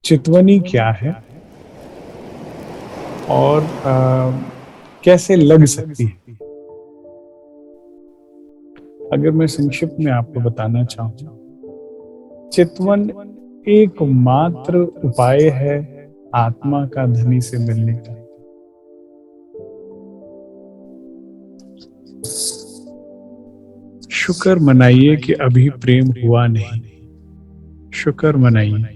चितवनी क्या है और कैसे लग सकती है। अगर मैं संक्षिप्त में आपको बताना चाहूं, चितवन एकमात्र उपाय है आत्मा का धनी से मिलने का। शुक्र मनाइए कि अभी प्रेम हुआ नहीं, शुक्र मनाइए,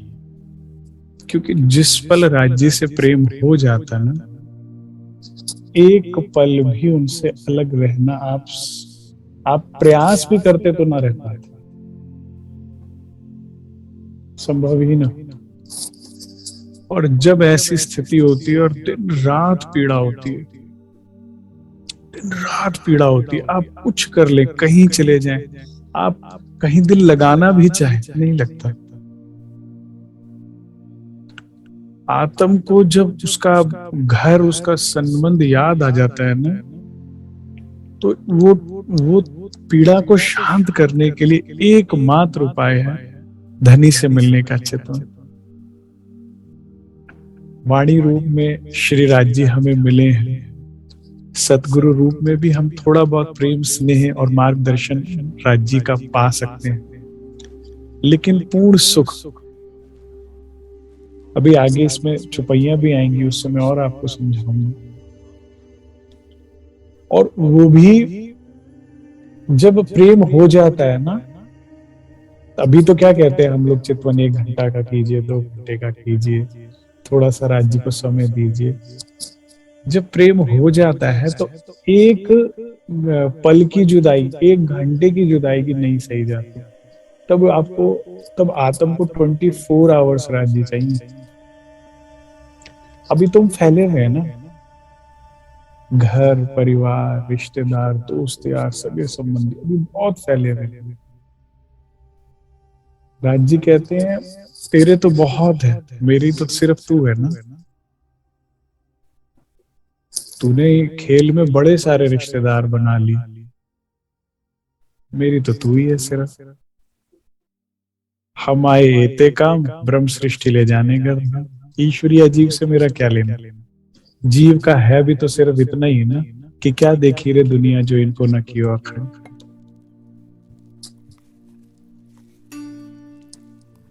क्योंकि जिस पल राज्य से प्रेम हो जाता ना, एक पल भी उनसे अलग रहना आप प्रयास भी करते तो ना रह पाते, संभव ही ना। और जब ऐसी स्थिति होती है और दिन रात पीड़ा होती है, दिन रात पीड़ा होती है, आप कुछ कर ले, कहीं चले जाएं, आप कहीं दिल लगाना भी चाहे, नहीं लगता। आत्म को जब उसका घर, उसका संबंध याद आ जाता है ना, तो वो पीड़ा को शांत करने के लिए एकमात्र उपाय है धनी से मिलने का चितवन। वाणी रूप में श्री राज जी हमें मिले हैं, सतगुरु रूप में भी हम थोड़ा बहुत प्रेम, स्नेह और मार्गदर्शन राज जी का पा सकते हैं, लेकिन पूर्ण सुख अभी आगे इसमें चुपैया भी आएंगी, उस समय और आपको समझाऊंगा। और वो भी जब प्रेम हो जाता है ना, अभी तो क्या कहते हैं हम लोग, चितवन 1 घंटा का कीजिए, 2 घंटे का कीजिए, थोड़ा सा राज्य को समय दीजिए। जब प्रेम हो जाता है तो एक पल की जुदाई, 1 घंटे की जुदाई की नहीं सही जाती। तब आपको, तब आत्म को 24 आवर्स राज्य चाहिए। अभी तुम फैले हुए हैं ना, घर परिवार रिश्तेदार दोस्त यार सगे संबंधी अभी बहुत फैले हुए हैं। राज जी कहते हैं तेरे तो बहुत है, मेरी तो सिर्फ तू है ना। तूने खेल में बड़े सारे रिश्तेदार बना ली, मेरी तो तू ही है सिर्फ। हम आए एते काम, ब्रह्म सृष्टि ले जाने गर्भ। ईश्वरीय जीव से मेरा क्या लेना, जीव का है भी तो सिर्फ इतना ही ना, कि क्या देखी रे दुनिया जो इनको न कियो अखंड।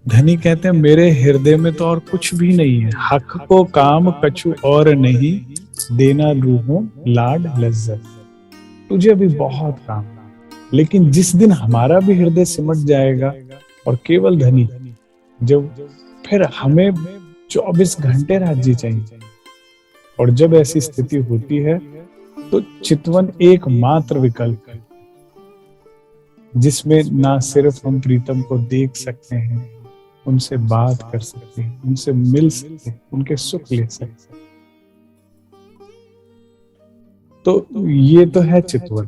धनी कहते हैं मेरे हृदय में तो और कुछ भी नहीं है, हक को काम कछु और नहीं, देना रूहों लाड लज्जत। तुझे अभी बहुत काम, लेकिन जिस दिन हमारा भी हृदय सिमट जाएगा और केवल धनी, जब फिर हमें 24 घंटे राज्य चाहिए। और जब ऐसी स्थिति होती है तो चितवन एकमात्र विकल्प है, जिसमें ना सिर्फ हम प्रीतम को देख सकते हैं, उनसे बात कर सकते हैं, उनसे मिल सकते हैं, उनके सुख ले सकते हैं। तो ये तो है चितवन।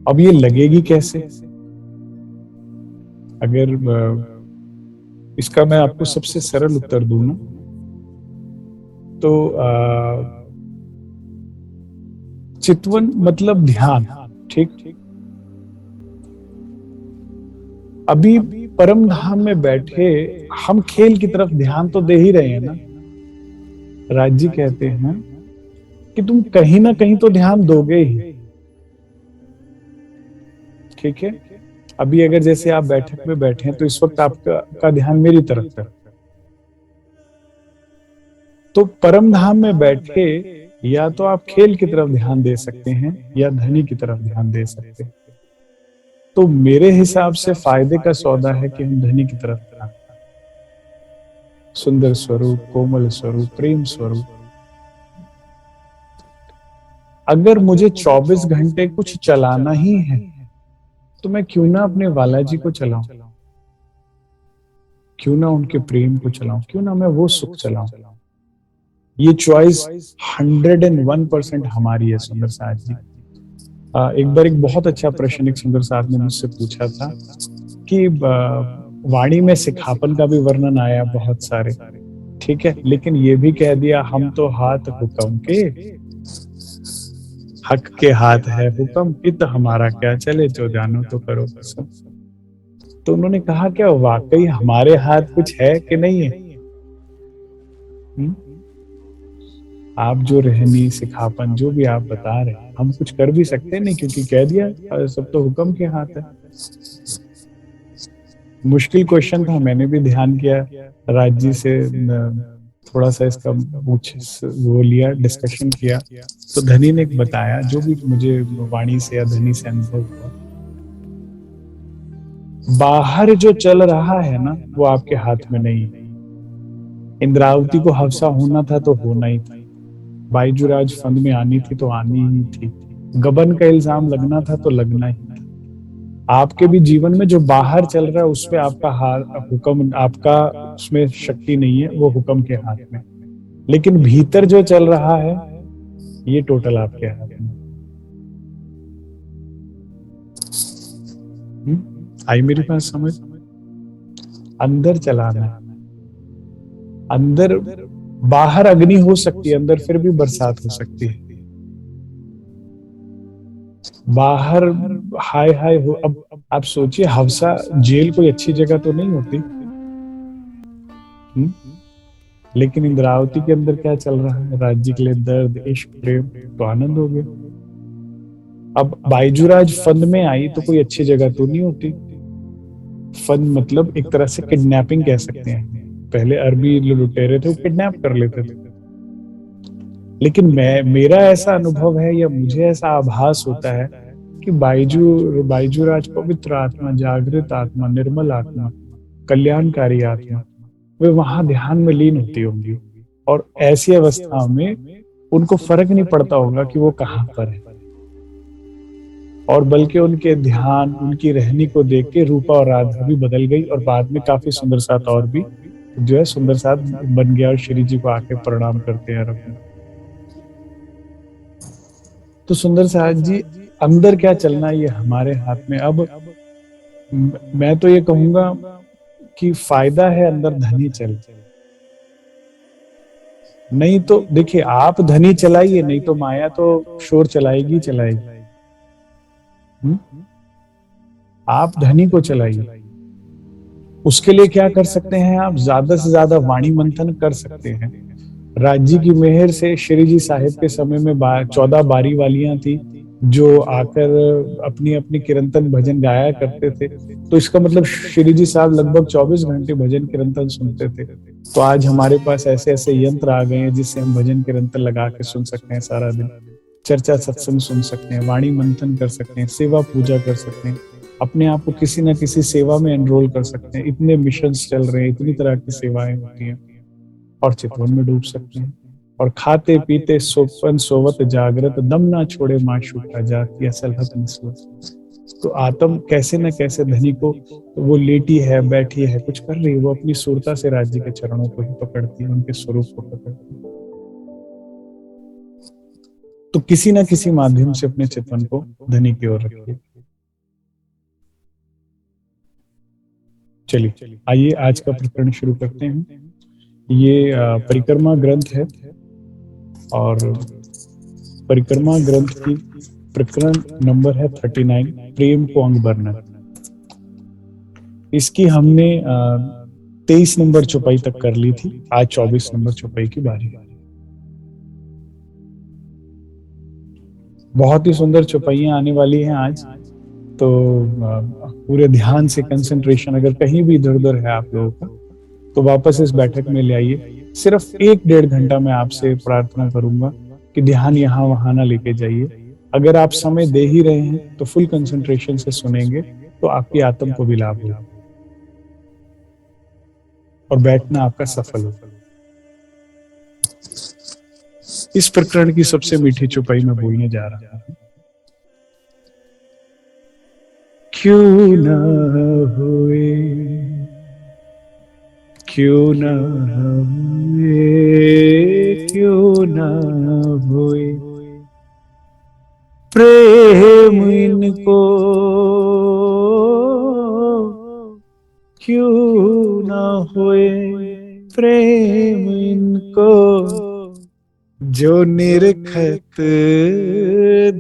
अब ये लगेगी कैसे? अगर इसका मैं आपको सबसे सरल उत्तर दूं ना, तो चितवन मतलब ध्यान, ठीक। अभी परम धाम में बैठे हम खेल की तरफ ध्यान तो दे ही रहे हैं ना। राज जी कहते हैं कि तुम कहीं ना कहीं तो ध्यान दोगे ही, ठीक है। अभी अगर जैसे आप बैठक में बैठे हैं तो इस वक्त आपका ध्यान मेरी तरफ है, तो परम धाम में बैठे या तो आप खेल की तरफ ध्यान दे सकते हैं या धनी की तरफ ध्यान दे सकते हैं। तो मेरे हिसाब से फायदे का सौदा है कि हम धनी की तरफ ध्यान, सुंदर स्वरूप, कोमल स्वरूप, प्रेम स्वरूप। अगर मुझे 24 घंटे कुछ चलाना ही है तो मैं क्यों ना अपने बालाजी को चलाऊं, क्यों ना उनके प्रेम को चलाऊं, क्यों ना मैं वो सुख चलाऊं। ये चॉइस 101% हमारी है सुंदर साथ जी। एक बार एक बहुत अच्छा प्रश्न एक सुंदर साथ ने मुझसे पूछा था कि वाणी में सिखापन का भी वर्णन आया बहुत सारे, ठीक है, लेकिन ये भी कह दिया हम तो हाथ हुक्म के, हक के हाथ है हुक्म, इत हमारा क्या चले, जो जानो तो करो सब। तो उन्होंने कहा क्या वाकई हमारे हाथ कुछ है कि नहीं है? हम्म? आप जो रहनी सिखापन जो भी आप बता रहे हैं, हम कुछ कर भी सकते नहीं, क्योंकि कह दिया सब तो हुक्म के हाथ है। मुश्किल क्वेश्चन था, मैंने भी ध्यान किया, राज जी से थोड़ा सा इसका पूछ वो लिया, डिस्कशन किया। तो धनी ने बताया जो भी मुझे वाणी से या धनी से अनुभव हुआ, बाहर जो चल रहा है ना वो आपके हाथ में नहीं है। इंद्रावती को हफ्सा होना था तो होना ही था, बायजूराज फंद में आनी थी तो आनी ही थी, गबन का इल्जाम लगना था तो लगना ही था। आपके भी जीवन में जो बाहर चल रहा है उसमें आपका हाथ हुक्म, आपका उसमें शक्ति नहीं है, वो हुक्म के हाथ में। लेकिन भीतर जो चल रहा है ये टोटल आपके हाथ में। आई मेरी बात समझ? अंदर चलाना है, अंदर, बाहर अग्नि हो सकती है, अंदर फिर भी बरसात हो सकती है। बाहर हाय हाय हो, अब आप सोचिए, हवसा जेल कोई अच्छी जगह तो नहीं होती। हुँ? लेकिन इंद्रावती के अंदर क्या चल रहा है? राज्य के लिए दर्द, इश्क, प्रेम, तो आनंद हो गया। अब बायजूराज फंद में आई तो कोई अच्छी जगह तो नहीं होती। फंद मतलब एक तरह से किडनैपिंग कह सकते हैं। पहले अरबी लुटेरे थे, वो किडनैप कर लेते थे। लेकिन मैं, मेरा ऐसा अनुभव है या मुझे ऐसा आभास होता है कि बायजूराज पवित्र आत्मा, जागृत आत्मा, निर्मल आत्मा, कल्याणकारी आत्मा, वे वहां ध्यान में लीन होती होंगी। और ऐसी अवस्था में उनको फर्क नहीं पड़ता होगा कि वो कहाँ पर है, और बल्कि उनके ध्यान, उनकी रहनी को देख के रूपा और राधा भी बदल गई, और बाद में काफी सुंदर साथ और भी जो है सुंदर साथ बन गया, और श्री जी को आके प्रणाम करते हैं रघु। तो सुंदर साथ जी, अंदर क्या चलना ये हमारे हाथ में। अब मैं तो ये कहूंगा कि फायदा है अंदर धनी चल, नहीं तो देखिए आप धनी चलाइए, नहीं तो माया तो शोर चलाएगी चलाएगी। हुँ? आप धनी को चलाइए। उसके लिए क्या कर सकते हैं आप? ज्यादा से ज्यादा वाणी मंथन कर सकते हैं। राज्य की मेहर से श्री जी साहिब के समय में 14 बारी वालियां थी जो आकर अपनी अपनी कीर्तन भजन गाया करते थे। तो इसका मतलब श्री जी साहब लगभग 24 घंटे भजन कीर्तन सुनते थे। तो आज हमारे पास ऐसे ऐसे यंत्र आ गए हैं जिससे हम भजन कीर्तन लगा के सुन सकते हैं सारा दिन, चर्चा सत्संग सुन सकते हैं, वाणी मंथन कर सकते हैं, सेवा पूजा कर सकते हैं, अपने आप को किसी न किसी सेवा में एनरोल कर सकते हैं। इतने मिशंस चल रहे हैं, इतनी तरह की सेवाएं होती हैं, और चितवन में डूब सकते हैं। और खाते पीते सोपन सोवत जागृत, दम ना छोड़े माशूक का जाती असल हत नस्वत। तो आत्म कैसे न कैसे धनी को, तो वो लेटी है, बैठी है, कुछ कर रही है, वो अपनी सुरता से राज्य के चरणों को ही पकड़ती है, उनके स्वरूप को पकड़ती है। तो किसी ना किसी माध्यम से अपने चितवन को धनी की ओर रखिए। चलिए आइए आज का प्रकरण शुरू करते हैं। ये परिक्रमा ग्रंथ है, और परिक्रमा ग्रंथ की प्रकरण नंबर है 39, प्रेम को अंग वर्णन। इसकी हमने 23 नंबर चौपाई तक कर ली थी, आज 24 नंबर चौपाई की बारी है। बहुत ही सुंदर चौपाइयां आने वाली हैं आज, तो पूरे ध्यान से कंसंट्रेशन, अगर कहीं भी इधर उधर है आप लोगों का तो वापस इस बैठक में ले आइए। सिर्फ 1-1.5 घंटा मैं आपसे प्रार्थना करूंगा कि ध्यान यहाँ वहां ना लेके जाइए। अगर आप समय दे ही रहे हैं तो फुल कंसंट्रेशन से सुनेंगे तो आपकी आत्म को भी लाभ होगा और बैठना आपका सफल होगा। इस प्रकरण की सबसे मीठी चौपाई में बोलने जा रहा हूं। क्यों न हुए, क्यों न हुए, क्यों न हुए प्रेम इनको, क्यों न हुए प्रेम इनको, जो निरखत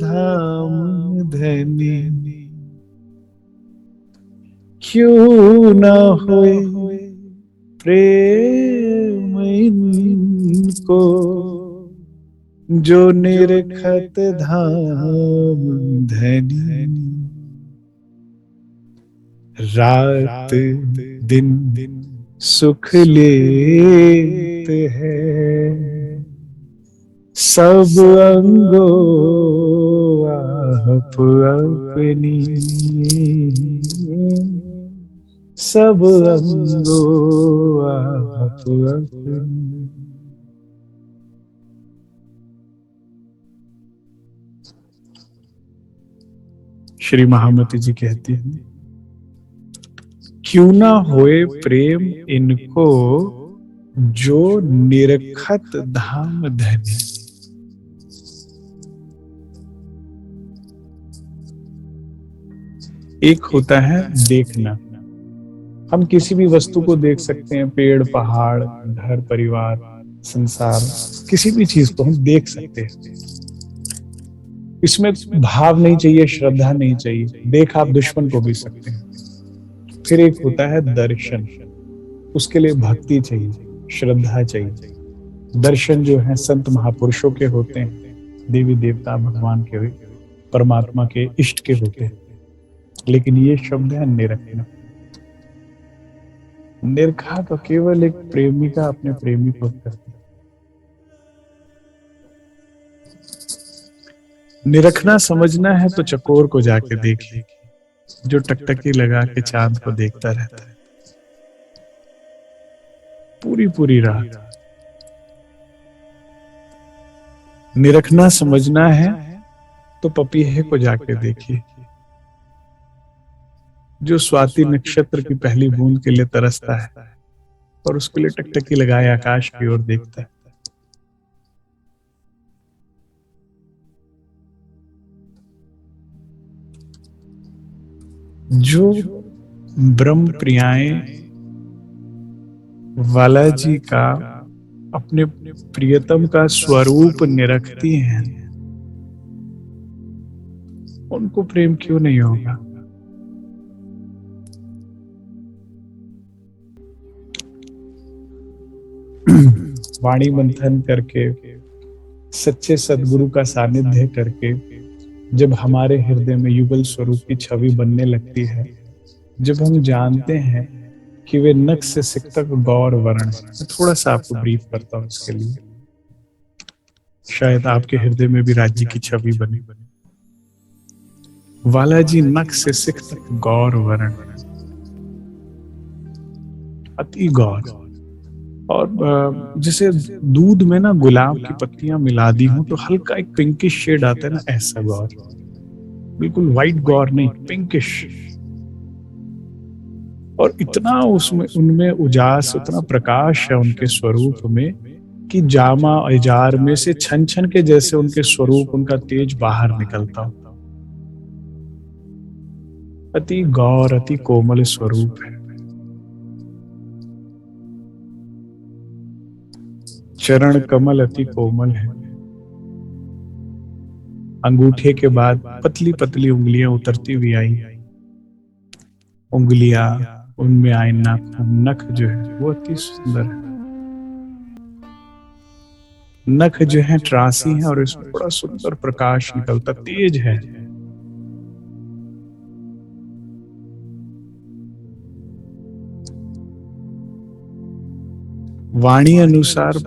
धाम धनी। क्यों ना होए प्रेम इनको, जो निरखत धाम धनी। रात दिन सुख लेते हैं सब अंगों आप अपनी, सब अंगों आप अपनी। श्री महामती जी कहती हैं, क्यों ना होए प्रेम इनको, जो निरखत धाम धनी। एक होता है देखना, हम किसी भी वस्तु को देख सकते हैं, पेड़ पहाड़ घर परिवार संसार, किसी भी चीज को हम देख सकते हैं, इसमें भाव नहीं चाहिए, श्रद्धा नहीं चाहिए, देख आप दुश्मन को भी सकते हैं। फिर एक होता है दर्शन, उसके लिए भक्ति चाहिए, श्रद्धा चाहिए। दर्शन जो है संत महापुरुषों के होते हैं, देवी देवता भगवान के, परमात्मा के, इष्ट के होते हैं। लेकिन ये शब्द है निरखना। निरखा तो केवल एक प्रेमिका अपने प्रेमी को करती है। निरखना समझना है तो चकोर को जाके देखिए, जो टकटकी लगा के चांद को देखता रहता है पूरी पूरी रात। निरखना समझना है तो पपीहे को जाके देखिए, जो स्वाति नक्षत्र की पहली बूंद के लिए तरसता है और उसके लिए टकटकी लगाए आकाश की ओर देखता है। जो ब्रह्म प्रियाएं वाला जी का अपने प्रियतम का स्वरूप निरखती हैं, उनको प्रेम क्यों नहीं होगा? वाणी मंथन करके, सच्चे सदगुरु का सानिध्य करके, जब हमारे हृदय में युगल स्वरूप की छवि बनने लगती है, जब हम जानते हैं कि वे नख से सिख तक गौर वर्ण। मैं थोड़ा सा आपको ब्रीफ करता हूं इसके लिए, शायद आपके हृदय में भी राज्य की छवि बनी। वालाजी नख से सिख तक गौर वर्ण, अति गौर। और जैसे दूध में ना गुलाब की पत्तियां मिला दी हूं तो हल्का एक पिंकिश शेड आता है ना, ऐसा गौर। बिल्कुल व्हाइट गौर नहीं, पिंकिश। और इतना उसमें उनमें उजास, उतना प्रकाश है उनके स्वरूप में कि जामा इजार में से छन छन के जैसे उनके स्वरूप, उनका तेज बाहर निकलता हो। अति गौर, अति कोमल स्वरूप है। चरण कमल अति कोमल है। अंगूठे के बाद पतली पतली उंगलियां उतरती हुई आई, उंगलियां, उनमें आए नख जो है वो अति सुंदर है। नख जो है त्रासी है और इसमें बड़ा सुंदर प्रकाश निकलता, तेज है। वाणी अनुसार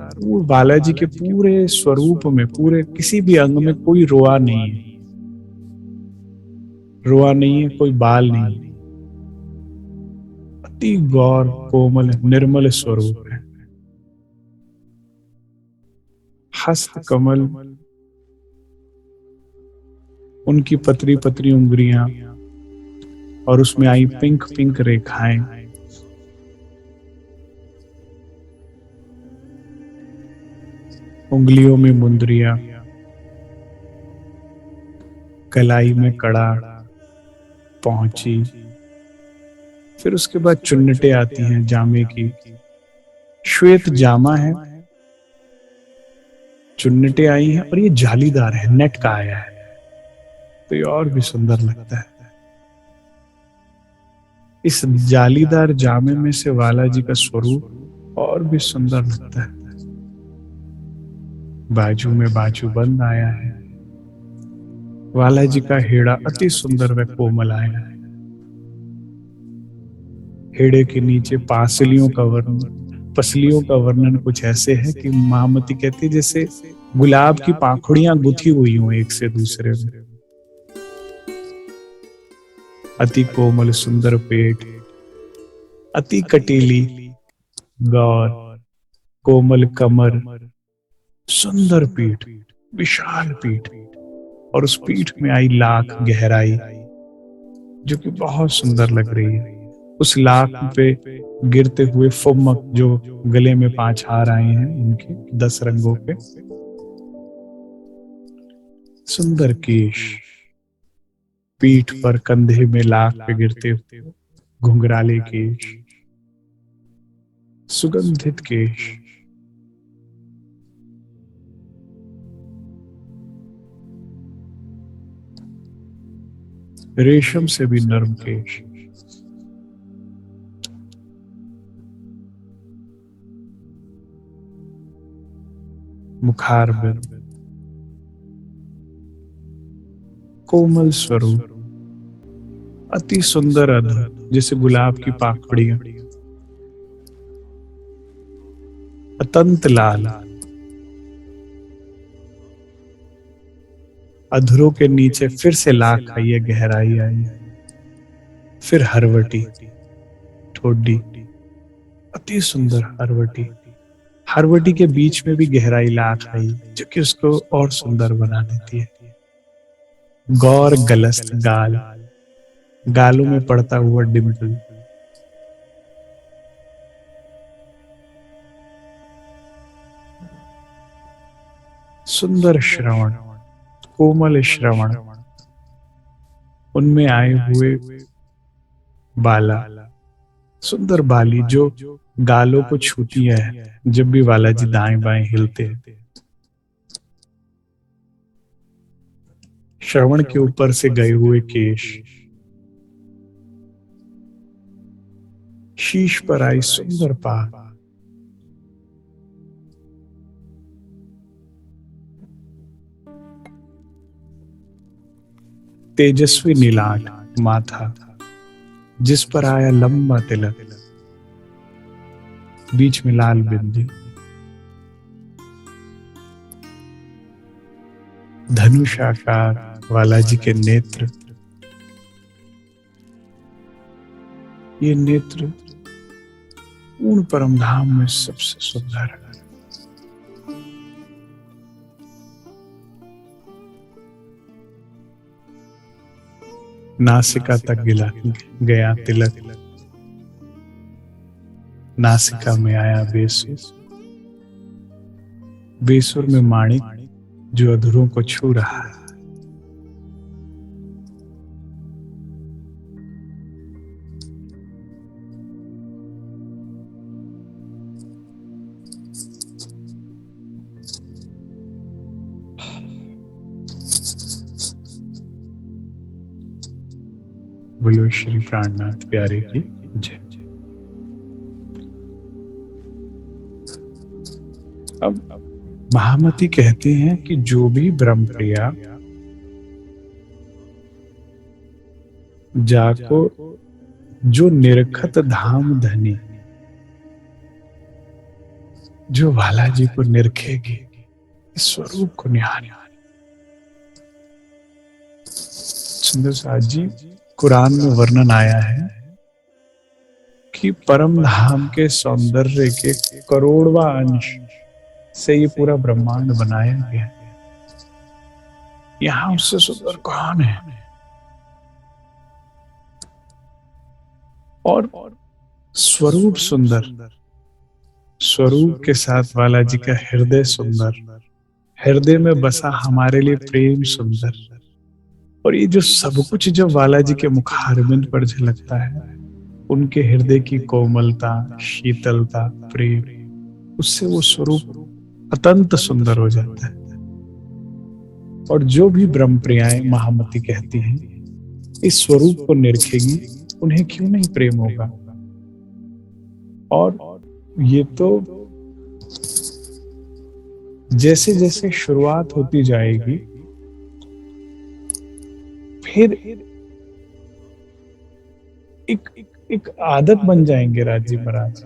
बालाजी के पूरे स्वरूप में, पूरे किसी भी अंग में कोई रोआ नहीं है, रोआ नहीं है, कोई बाल नहीं है। अति गौर, कोमल, निर्मल स्वरूप है। हस्त कमल, उनकी पतरी पतरी उंगलियां और उसमें आई पिंक पिंक रेखाएं। उंगलियों में मुंदरियां, कलाई में कड़ा, पहुंची, फिर उसके बाद चुन्नटें आती हैं जामे की। श्वेत जामा है, चुन्नटें आई हैं और ये जालीदार है, नेट का आया है, तो ये और भी सुंदर लगता है। इस जालीदार जामे में से वाला जी का स्वरूप और भी सुंदर लगता है। बाजू में बाजू बंद आया है। वाला जी का हेड़ा अति सुंदर व कोमल आया है। हेड़े के नीचे पसलियों का वर्णन कुछ ऐसे है कि महामती कहती है जैसे गुलाब की पाखुड़ियां गुथी हुई हों एक से दूसरे में। अति कोमल सुंदर पेट, अति कटीली गौर, कोमल कमर, सुंदर पीठ, विशाल पीठ, और उस पीठ में आई लाख गहराई जो कि बहुत सुंदर लग रही है। उस लाख पे गिरते हुए फुम्मक जो गले में 5 हार आए हैं उनके 10 रंगों के, सुंदर केश, पीठ पर कंधे में लाख पे गिरते हुए घुंघराले केश, सुगंधित केश, रेशम से भी नर्म केश, मुखार बिंद, कोमल स्वरूप, अति सुंदर अधर जैसे गुलाब की पाखड़ियां, अतंत लाल, अधरों के नीचे फिर से लाख आई है, गहराई आई, फिर हरवटी, ठोडी, अति सुंदर हरवटी, हरवटी के बीच में भी गहराई लाख आई जो कि उसको और सुंदर बना देती है। गौर गलस्त गाल, गालों में पड़ता हुआ डिम्पल, सुंदर श्रवण, कोमल श्रवण, उनमें आए हुए बाला, सुंदर बाली जो गालों को छूती है जब भी बालाजी दाएं बाएं हिलते हैं। श्रवण के ऊपर से गए हुए केश, शीश पर आई सुंदर पाग, तेजस्वी नीलाट माथा जिस पर आया लंबा तिलक, बीच में लाल बिंदी, धनुषाकार बालाजी के नेत्र, ये नेत्र पूर्ण परम धाम में सबसे सुंदर है। नासिका तक गया तिलक, नासिका में आया बेसुर, बेसुर में माणिक जो अधरों को छू रहा है। बोलो श्री प्राणनाथ प्यारे की जय। अब महामती कहते हैं कि जो भी ब्रह्म प्रिया जाको जो निरखत धाम धनी, जो बालाजी को निरखेगी, इस स्वरूप को निहार। सुंदर साथ जी, कुरान में वर्णन आया है कि परम धाम के सौंदर्य के करोड़वा अंश से ये पूरा ब्रह्मांड बनाया गया है। यहां उससे सुंदर कौन है? और स्वरूप सुंदर, स्वरूप के साथ बालाजी का हृदय सुंदर, हृदय में बसा हमारे लिए प्रेम सुंदर, और ये जो सब कुछ जो बालाजी के मुखारबिंद पर झलकता है, उनके हृदय की कोमलता, शीतलता, प्रेम, उससे वो स्वरूप अत्यंत सुंदर हो जाता है। और जो भी ब्रह्म प्रियाएं महामती कहती हैं, इस स्वरूप को निरखेगी उन्हें क्यों नहीं प्रेम होगा? और ये तो जैसे जैसे शुरुआत होती जाएगी, फिर एक एक आदत बन जाएंगे राजी महाराज।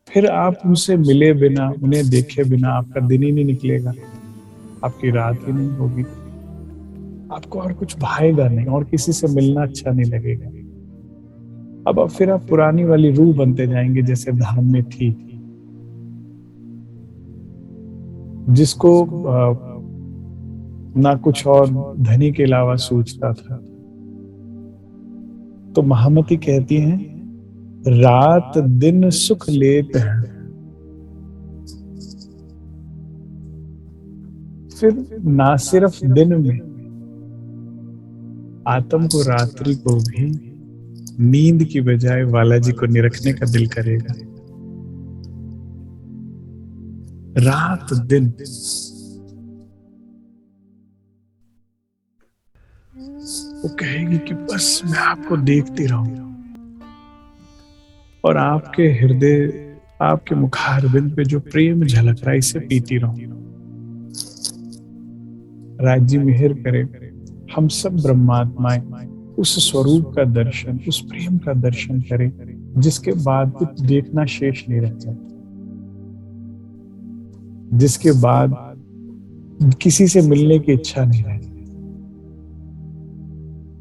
फिर आप उनसे मिले बिना, उन्हें देखे बिना आपका दिन ही नहीं निकलेगा, आपकी रात ही नहीं होगी, आपको और कुछ भाएगा नहीं, और किसी से मिलना अच्छा नहीं लगेगा। अब फिर आप पुरानी वाली रूह बनते जाएंगे जैसे धाम में थी, जिसको ना कुछ और धनी के अलावा सोचता था। तो महामती कहती हैं, रात दिन सुख लेते हैं, फिर ना सिर्फ दिन में, आत्म को रात्रि को भी नींद की बजाय बालाजी को निरखने का दिल करेगा। रात दिन वो कहेगी कि बस मैं आपको देखती रहूं और आपके हृदय, आपके मुखारबिंद पे जो प्रेम झलक रहा है इसे पीती रहूं। राज्य मेहर करे, हम सब ब्रह्मात्माएं उस स्वरूप का दर्शन, उस प्रेम का दर्शन करें जिसके बाद कुछ देखना शेष नहीं रह जाता, जिसके बाद किसी से मिलने की इच्छा नहीं रहती।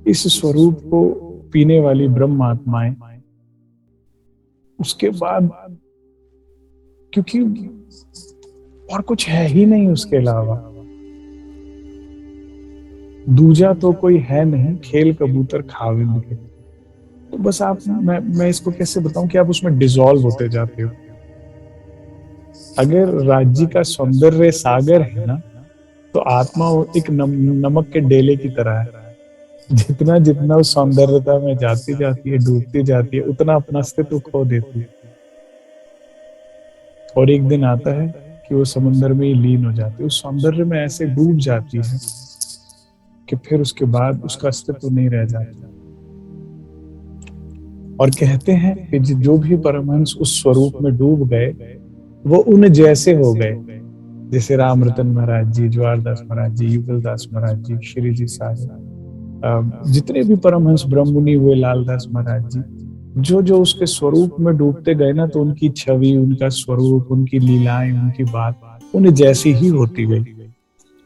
इस स्वरूप को पीने वाली ब्रह्म आत्माएं उसके बाद, क्योंकि और कुछ है ही नहीं उसके अलावा, दूजा तो कोई है नहीं, खेल कबूतर खाविंद के। तो बस आप, मैं इसको कैसे बताऊं कि आप उसमें डिसॉल्व होते जाते हो। अगर राज्य का सौंदर्य सागर है ना, तो आत्मा एक नमक के डेले की तरह है। जितना जितना उस सौंदर्यता में जाती जाती है, डूबती जाती है, उतना अपना अस्तित्व खो देती है। और एक दिन आता है कि वो समुद्र में ही लीन हो जाती है, उस सौंदर्य में ऐसे डूब जाती है कि फिर उसके बाद उसका अस्तित्व नहीं रह जाता। और कहते हैं कि जो भी परमहंस उस स्वरूप में डूब गए वो उन जैसे हो गए, जैसे राम रतन महाराज जी, ज्वारदास महाराज जी, युगलदास महाराज जी, श्री जी साहब, जितने भी परमहंस ब्रह्ममुनि हुए, लालदास महाराज जी, जो जो उसके स्वरूप में डूबते गए ना, तो उनकी छवि, उनका स्वरूप, उनकी लीलाएं, उनकी बात उन जैसी ही होती गई।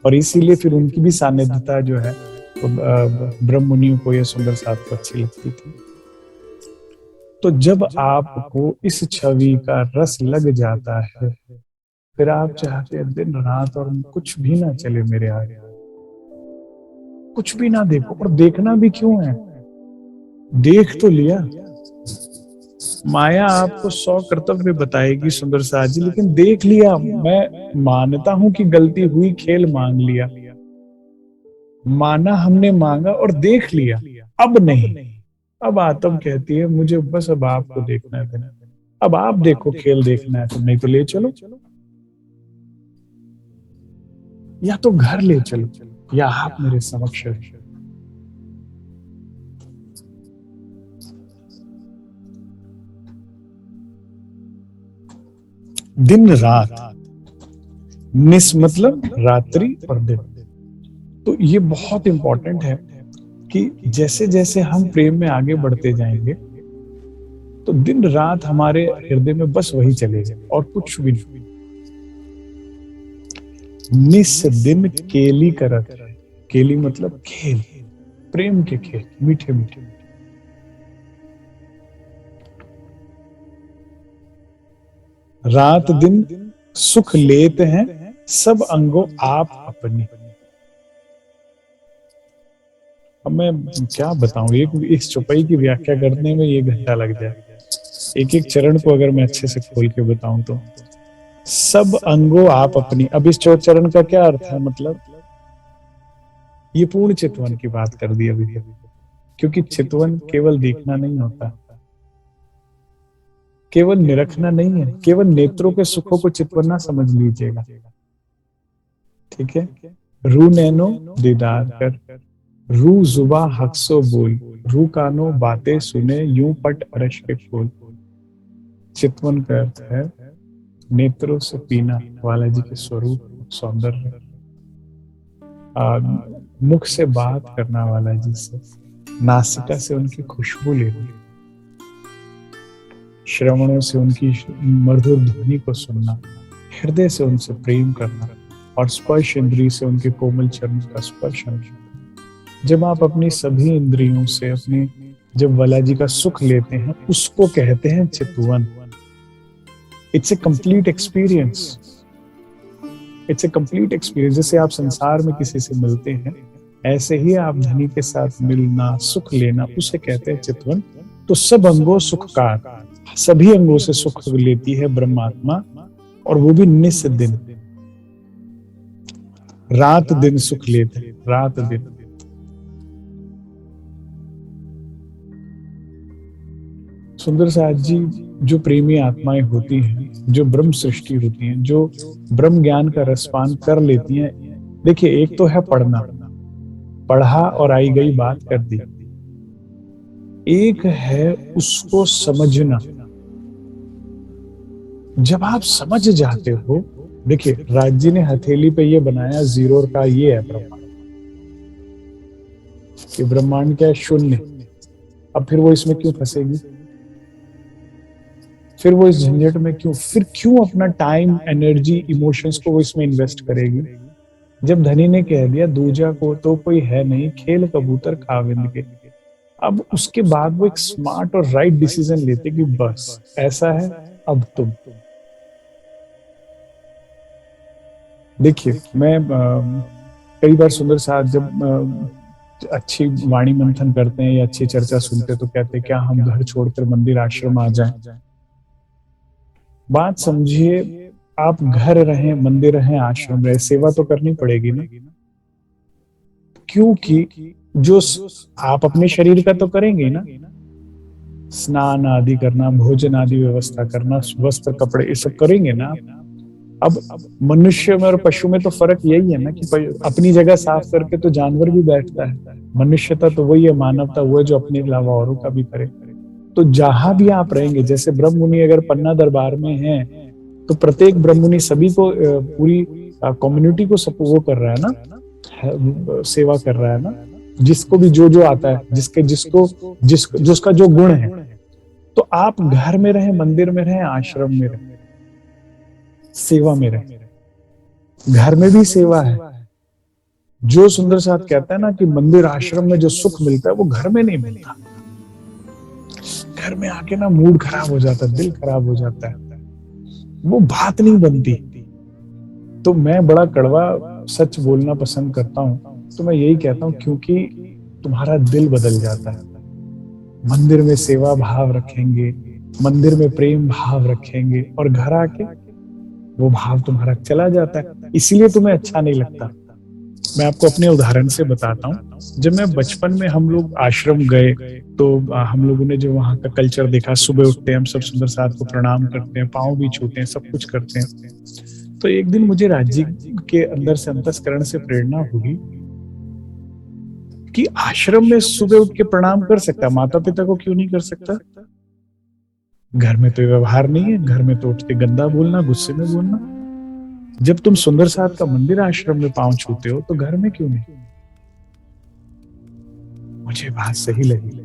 और इसीलिए फिर उनकी भी सानिध्यता जो है तो ब्रह्ममुनियों को यह सुंदर साथ को अच्छी लगती थी। तो जब आपको इस छवि का रस लग जाता है, फिर आप चाहते हैं दिन रात और कुछ भी ना चले मेरे आगे, कुछ भी ना देखो। और देखना भी क्यों है, देख तो लिया। माया आपको 100 कर्तव्य बताएगी सुंदर साथ जी, लेकिन देख लिया। मैं मानता हूं कि गलती हुई, खेल मांग लिया, माना हमने, मांगा और देख लिया। अब नहीं, अब आत्म कहती है मुझे बस अब आपको देखना है, अब आप देखो, खेल देखना है तो, नहीं तो ले चलो, या तो घर ले चलो, या आप मेरे समक्ष। दिन रात, निस मतलब रात्रि और दिन। तो ये बहुत इंपॉर्टेंट है कि जैसे जैसे हम प्रेम में आगे बढ़ते जाएंगे तो दिन रात हमारे हृदय में बस वही चलेगा और कुछ भी नहीं। निस दिन केली करत, केली मतलब खेल, प्रेम के खेल, मीठे मीठे। रात दिन सुख लेते हैं सब अंगों आप अपनी। अब मैं क्या बताऊं, इस चौपाई की व्याख्या करने में ये घंटा लग जाए। एक एक चरण को अगर मैं अच्छे से खोल के बताऊं तो, सब अंगों आप अपनी। अब इस चरण का क्या अर्थ है, मतलब ये पूर्ण चितवन की बात कर दी अभी तक, क्योंकि चितवन केवल देखना नहीं होता, केवल निरखना नहीं है, केवल नेत्रों के सुखों को चितवन ना समझ लीजिएगा, ठीक है। रू नैनो दीदार कर, रू जुबा हक सो बोल, रू कानो बातें सुने यूं पट अरश के फूल। चितवन का अर्थ है नेत्रों से पीना वाला जी के स्वरूप सौंदर्य, मुख से बात करना वाला जी से, नासिका से उनकी खुशबू लेना, श्रवणों से उनकी मधुर ध्वनि को सुनना, हृदय से उनसे प्रेम करना और स्पर्श इंद्रिय से उनके कोमल चरण का स्पर्श करना। जब आप अपनी सभी इंद्रियों से अपने जब वाला जी का सुख लेते हैं उसको कहते हैं Chitwan. It's a complete experience, it's a complete experience. जैसे आप संसार में किसी से मिलते हैं ऐसे ही आप धनी के साथ मिलना, सुख लेना, उसे कहते हैं चितवन। तो सब अंगों सुख का, सभी अंगों से सुख लेती है ब्रह्मात्मा, और वो भी निस दिन, रात दिन सुख लेते हैं, रात दिन। सुंदर साथ जी जो प्रेमी आत्माएं होती हैं, जो ब्रह्म सृष्टि होती हैं, जो ब्रह्म ज्ञान का रसपान कर लेती हैं, देखिए एक तो है पढ़ना, पढ़ा और आई गई बात कर दी, एक है उसको समझना। जब आप समझ जाते हो, देखिए राज जी ने हथेली पे ये बनाया जीरो का, ये है ब्रह्मांड, कि ब्रह्मांड क्या है, शून्य। अब फिर वो इसमें क्यों फंसेगी, फिर वो इस झंझट में क्यों, फिर क्यों अपना टाइम, एनर्जी, इमोशंस को वो इसमें इन्वेस्ट करेगी। जब धनी ने कह दिया दूजा को तो कोई है नहीं, खेल कबूतर खाविंद के, अब उसके बाद वो एक स्मार्ट और राइट डिसीजन लेते कि बस ऐसा है, अब तुम देखिए। मैं कई बार सुंदर साथ जब अच्छी वाणी मंथन करते हैं या अच्छी चर्चा सुनते हैं तो कहते हैं क्या हम घर छोड़कर मंदिर आश्रम आ जाएं। बात समझिए, आप घर रहें, मंदिर रहें, आश्रम रहे, सेवा तो करनी पड़ेगी ना, क्योंकि जो आप अपने शरीर का तो करेंगे ना, स्नान आदि करना, भोजन आदि व्यवस्था करना, वस्त्र कपड़े, ये सब करेंगे ना। अब मनुष्य में और पशु में तो फर्क यही है ना कि अपनी जगह साफ करके तो जानवर भी बैठता है, मनुष्यता तो वही है, मानवता वो है जो अपने अलावा औरों का भी करे। तो जहां भी आप रहेंगे, जैसे ब्रह्म मुनि अगर पन्ना दरबार में हैं तो प्रत्येक ब्रह्म मुनि सभी को, पूरी कम्युनिटी को सब वो कर रहा है ना, सेवा कर रहा है ना, जिसको भी जो जो आता है, जिसके जिसको जिसका जो गुण है। तो आप घर में रहें, मंदिर में रहें, आश्रम में रहें, सेवा में रहें। घर में भी सेवा है। जो सुंदर साथ कहता है ना कि मंदिर आश्रम में जो सुख मिलता है वो घर में नहीं मिलता। घर में आके ना मूड खराब हो जाता है, दिल खराब हो जाता है, वो बात नहीं बनती। तो मैं बड़ा कड़वा सच बोलना पसंद करता हूं, तो मैं यही कहता हूं क्योंकि तुम्हारा दिल बदल जाता है। मंदिर में सेवा भाव रखेंगे, मंदिर में प्रेम भाव रखेंगे, और घर आके वो भाव तुम्हारा चला जाता है, इसीलिए तुम्हें अच्छा नहीं लगता। मैं आपको अपने उदाहरण से बताता हूँ। जब मैं बचपन में, हम लोग आश्रम गए तो हम लोगों ने जो वहाँ का कल्चर देखा, सुबह उठते हैं हम सब, सुंदर साथ को प्रणाम करते हैं, पाँव भी छूते हैं, सब कुछ करते हैं। तो एक दिन मुझे राज्य के अंदर से, अंतस्करण से प्रेरणा हुई कि आश्रम में सुबह उठ के प्रणाम कर सकता, माता पिता को क्यों नहीं कर सकता। घर में तो व्यवहार नहीं है, घर में तो उठते गंदा बोलना, गुस्से में बोलना। जब तुम सुंदर साथ का मंदिर आश्रम में पांव छूते हो तो घर में क्यों नहीं। मुझे बात सही लगी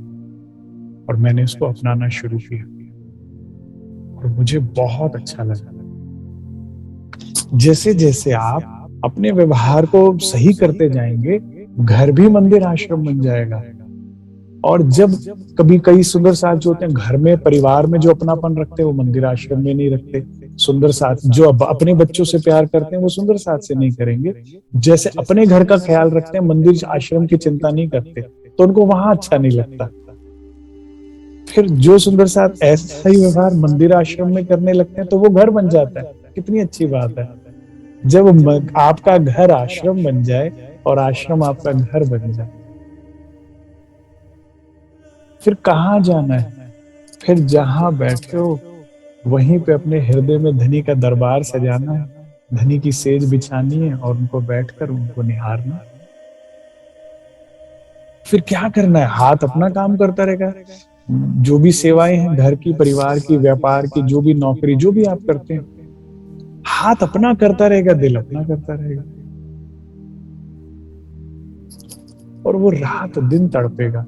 और मैंने उसको अपनाना शुरू किया और मुझे बहुत अच्छा लगा। जैसे जैसे आप अपने व्यवहार को सही करते जाएंगे, घर भी मंदिर आश्रम बन जाएगा। और जब कभी कई सुंदर साथ जो होते हैं घर में, परिवार में जो अपनापन रखते हैं वो मंदिर आश्रम में नहीं रखते। सुंदर साथ जो अपने बच्चों से प्यार करते हैं वो सुंदर साथ से नहीं करेंगे। जैसे अपने घर का ख्याल रखते हैं, मंदिर आश्रम की चिंता नहीं करते, तो उनको वहां अच्छा नहीं लगता। फिर जो सुंदर साथ ऐसा ही व्यवहार मंदिर आश्रम में करने लगते हैं तो वो घर बन जाता है। कितनी अच्छी बात है जब आपका घर आश्रम बन जाए और आश्रम आपका घर बन जाए। फिर कहाँ जाना है, फिर जहां बैठे हो वहीं पे अपने हृदय में धनी का दरबार सजाना है। धनी की सेज बिछानी है और उनको बैठकर उनको निहारना। फिर क्या करना है, हाथ अपना काम करता रहेगा। जो भी सेवाएं हैं घर की, परिवार की, व्यापार की, जो भी नौकरी, जो भी आप करते हैं, हाथ अपना करता रहेगा, दिल अपना करता रहेगा। और वो रात दिन तड़पेगा।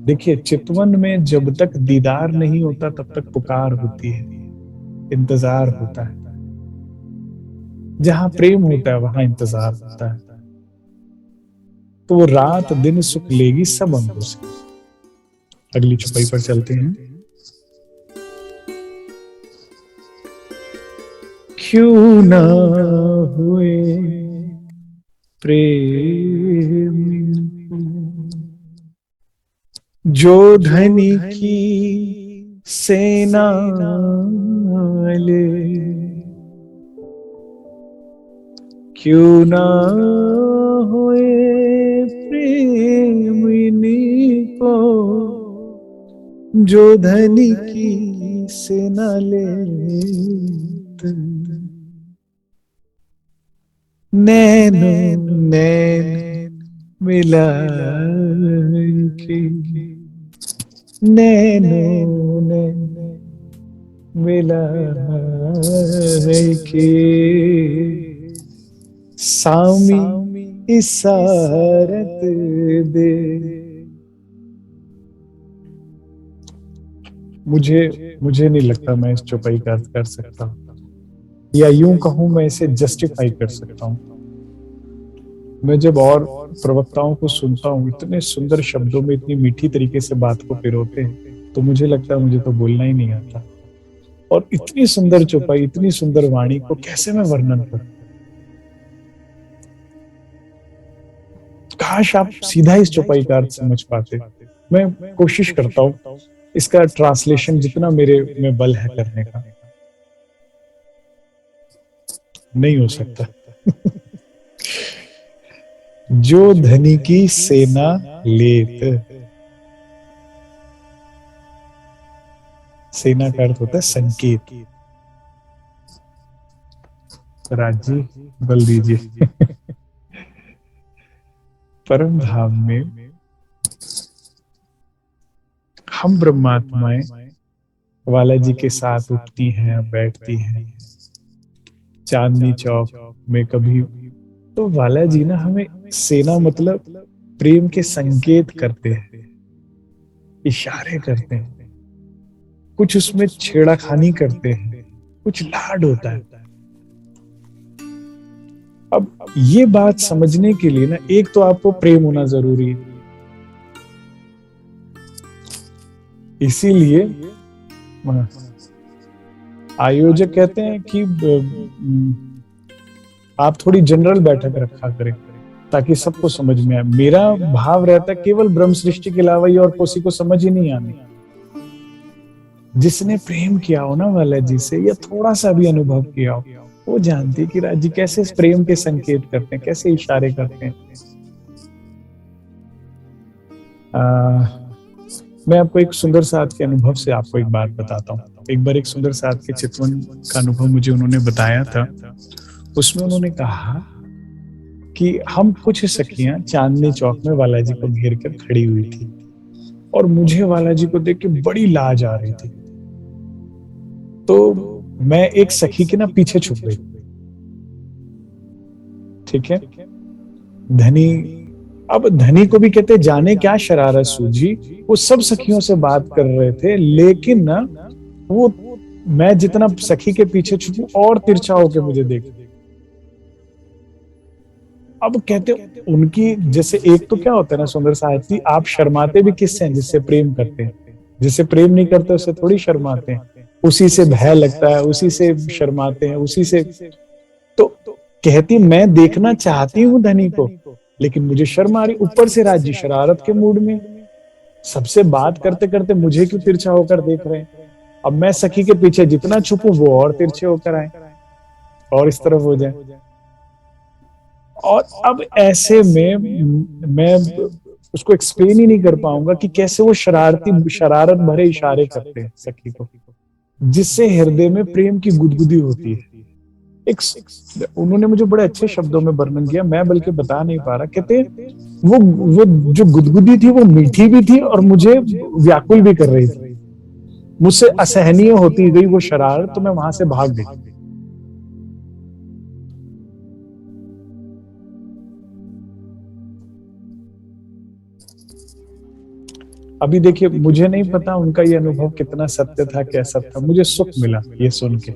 देखिए, चितवन में जब तक दीदार नहीं होता तब तक पुकार होती है, इंतजार होता है। जहां प्रेम होता है वहां इंतजार होता है। तो वो रात दिन सुख लेगी सब अंगों से। अगली चौपाई पर चलते हैं। क्यों ना हुए प्रेम जो धनी की सेना ले, क्यों ना हुए प्रेम को जो धनी की सेना ले। नैनो नैन मिला के, नैनो नैन मिला के, सामी इशारत दे। मुझे नहीं लगता मैं इस चौपाई का अर्थ कर सकता हूं, या यूं कहूं मैं इसे जस्टिफाई कर सकता हूं। मैं जब और प्रवक्ताओं को सुनता हूं, इतने सुंदर शब्दों में इतनी मीठी तरीके से बात को पिरोते हैं, तो मुझे लगता है मुझे तो बोलना ही नहीं आता। और इतनी सुंदर चौपाई, इतनी सुंदर वाणी को कैसे मैं वर्णन करूं। काश आप सीधा इस चौपाई का अर्थ समझ पाते। मैं कोशिश करता हूं इसका ट्रांसलेशन जितना मेरे में बल है करने का, नहीं हो सकता। जो धनी की सेना लेत, सेना का अर्थ होता है संकेत। राज जी बल दीजिए। परम धाम में हम ब्रह्मात्माएं वाला जी के साथ उठती हैं, बैठती हैं चांदनी चौक में कभी। तो वाला जी ना हमें सेना मतलब प्रेम के संकेत करते हैं, इशारे करते हैं, कुछ उसमें छेड़ाखानी करते हैं, कुछ लाड होता है। अब ये बात समझने के लिए ना, एक तो आपको प्रेम होना जरूरी है। इसीलिए आयोजक कहते हैं कि आप थोड़ी जनरल बैठक रखा करें ताकि सबको समझ में आए। मेरा भाव रहता है केवल ब्रह्म सृष्टि के अलावा ये और किसी को समझ ही नहीं आनी। जिसने प्रेम किया हो ना वाला जी से, या थोड़ा सा भी अनुभव किया हो, वो जानती है कि राज जी कैसे इस प्रेम के संकेत करते हैं, कैसे इशारे करते हैं। मैं आपको एक सुंदर साथ के अनुभव से आपको एक बात बताता हूँ। एक बार एक सुंदर साथ के चितवन का अनुभव मुझे उन्होंने बताया था। उसमें उन्होंने कहा कि हम कुछ सखियां चांदनी चौक में वाला जी को घेर कर खड़ी हुई थी, और मुझे वाला जी को देख के बड़ी लाज आ रही थी। तो मैं एक सखी के ना पीछे छुप गई। ठीक है, धनी, अब धनी को भी कहते जाने क्या शरारत सूझी। वो सब सखियों से बात कर रहे थे, लेकिन ना वो, मैं जितना सखी के पीछे छुपू और तिरछा होके मुझे देख। अब कहते उनकी, जैसे एक तो क्या होता है ना सुंदर साहित्य, आप शर्माते भी किससे हैं? जिससे प्रेम करते हैं। जिससे प्रेम नहीं करते उससे थोड़ी शर्माते हैं, उसी से भय लगता है, उसी से शर्माते हैं, उसी से। तो कहती मैं देखना चाहती हूँ धनी को, लेकिन मुझे शर्म आ रही। ऊपर से राज जी शरारत के मूड में, सबसे बात करते करते मुझे क्यों तिरछा होकर देख रहे हैं। अब मैं सखी के पीछे जितना छुपूं वो और तिरछे होकर आए और इस तरफ हो जाए। और अब ऐसे में मैं उसको एक्सप्लेन ही नहीं कर पाऊंगा कि कैसे वो शरारत भरे इशारे करते हैं सखी को, जिससे हृदय में प्रेम की गुदगुदी होती है। एक उन्होंने मुझे बड़े अच्छे शब्दों में वर्णन किया, मैं बल्कि बता नहीं पा रहा। कहते वो जो गुदगुदी थी वो मीठी भी थी और मुझे व्याकुल भी कर रही थी। मुझसे असहनीय होती गई वो शरारत, तो मैं वहां से भाग गई। अभी देखिए, मुझे नहीं पता उनका ये अनुभव कितना सत्य था, कैसा था। मुझे सुख मिला ये सुन के,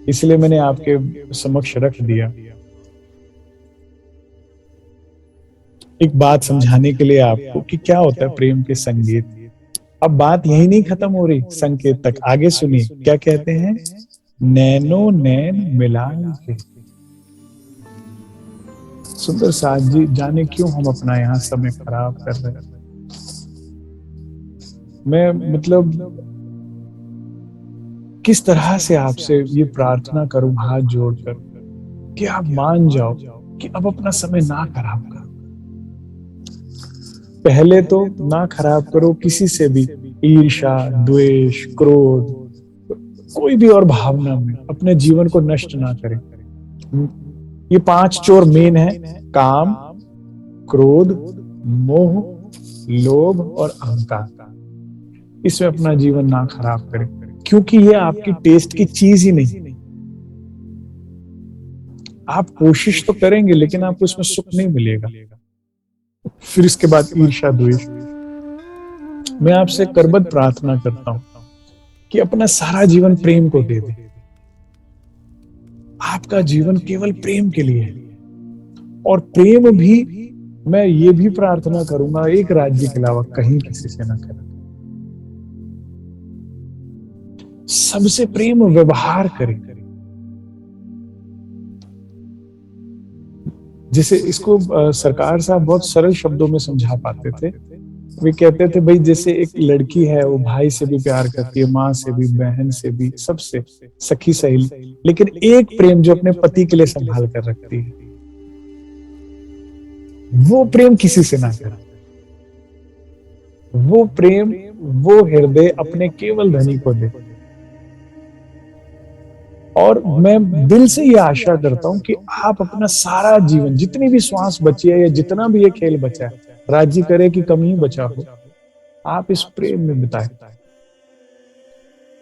इसलिए मैंने आपके समक्ष रख दिया। एक बात समझाने के लिए आपको कि क्या होता है प्रेम के संगीत। अब बात यही नहीं खत्म हो रही, संकेत तक आगे सुनिए क्या कहते हैं। नैनो नैन मिलाए के। सुंदर साथ जी, जाने क्यों हम अपना यहाँ समय खराब कर रहे हैं। मैं मतलब किस तरह से आपसे ये प्रार्थना करूं हाथ जोड़कर कि आप मान जाओ कि अब अपना समय ना खराब करो। पहले तो ना खराब करो किसी से भी, ईर्ष्या, द्वेष, क्रोध, कोई भी और भावना में अपने जीवन को नष्ट ना करें। ये 5 चोर मेन है: काम, क्रोध, मोह, लोभ और अहंकार। इसमें अपना जीवन ना खराब करें, क्योंकि ये आपकी टेस्ट की चीज ही नहीं। आप कोशिश तो करेंगे लेकिन आपको इसमें सुख नहीं मिलेगा। फिर इसके बाद ईर्ष्या, द्वेष। मैं आपसे करबद्ध प्रार्थना करता हूं कि अपना सारा जीवन प्रेम को दे दे। आपका जीवन केवल प्रेम के लिए है। और प्रेम भी, मैं ये भी प्रार्थना करूंगा, एक राज्य के अलावा कहीं किसी से ना करें। सबसे प्रेम व्यवहार करें। जैसे इसको सरकार साहब बहुत सरल शब्दों में समझा पाते थे। वे कहते थे, भाई जैसे एक लड़की है, वो भाई से भी प्यार करती है, माँ से भी, बहन से भी, सबसे, सखी सहेली, लेकिन एक प्रेम जो अपने पति के लिए संभाल कर रखती है, वो प्रेम किसी से ना करे। वो प्रेम, वो हृदय अपने केवल धनी को दे। और मैं दिल से ये आशा करता हूं कि आप अपना सारा जीवन, जितनी भी श्वास बची है या जितना भी ये खेल बचा है, राज्य करे कि कम ही बचा हो, आप इस प्रेम में बिताए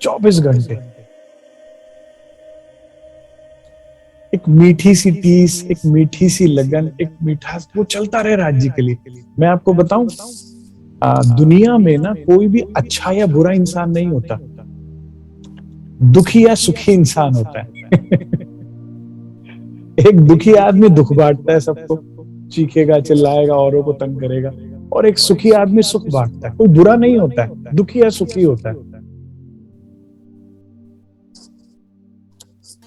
24 घंटे। एक मीठी सी टीस, एक मीठी सी लगन, एक मीठा, वो चलता रहे राज्य के लिए। मैं आपको बताऊं, दुनिया में ना कोई भी अच्छा या बुरा इंसान नहीं होता, दुखी या सुखी इंसान होता है। एक दुखी आदमी दुख बांटता है सबको, चीखेगा, चिल्लाएगा, औरों को तंग करेगा। और एक सुखी आदमी सुख बांटता है। कोई बुरा नहीं होता है, दुखी या सुखी होता है।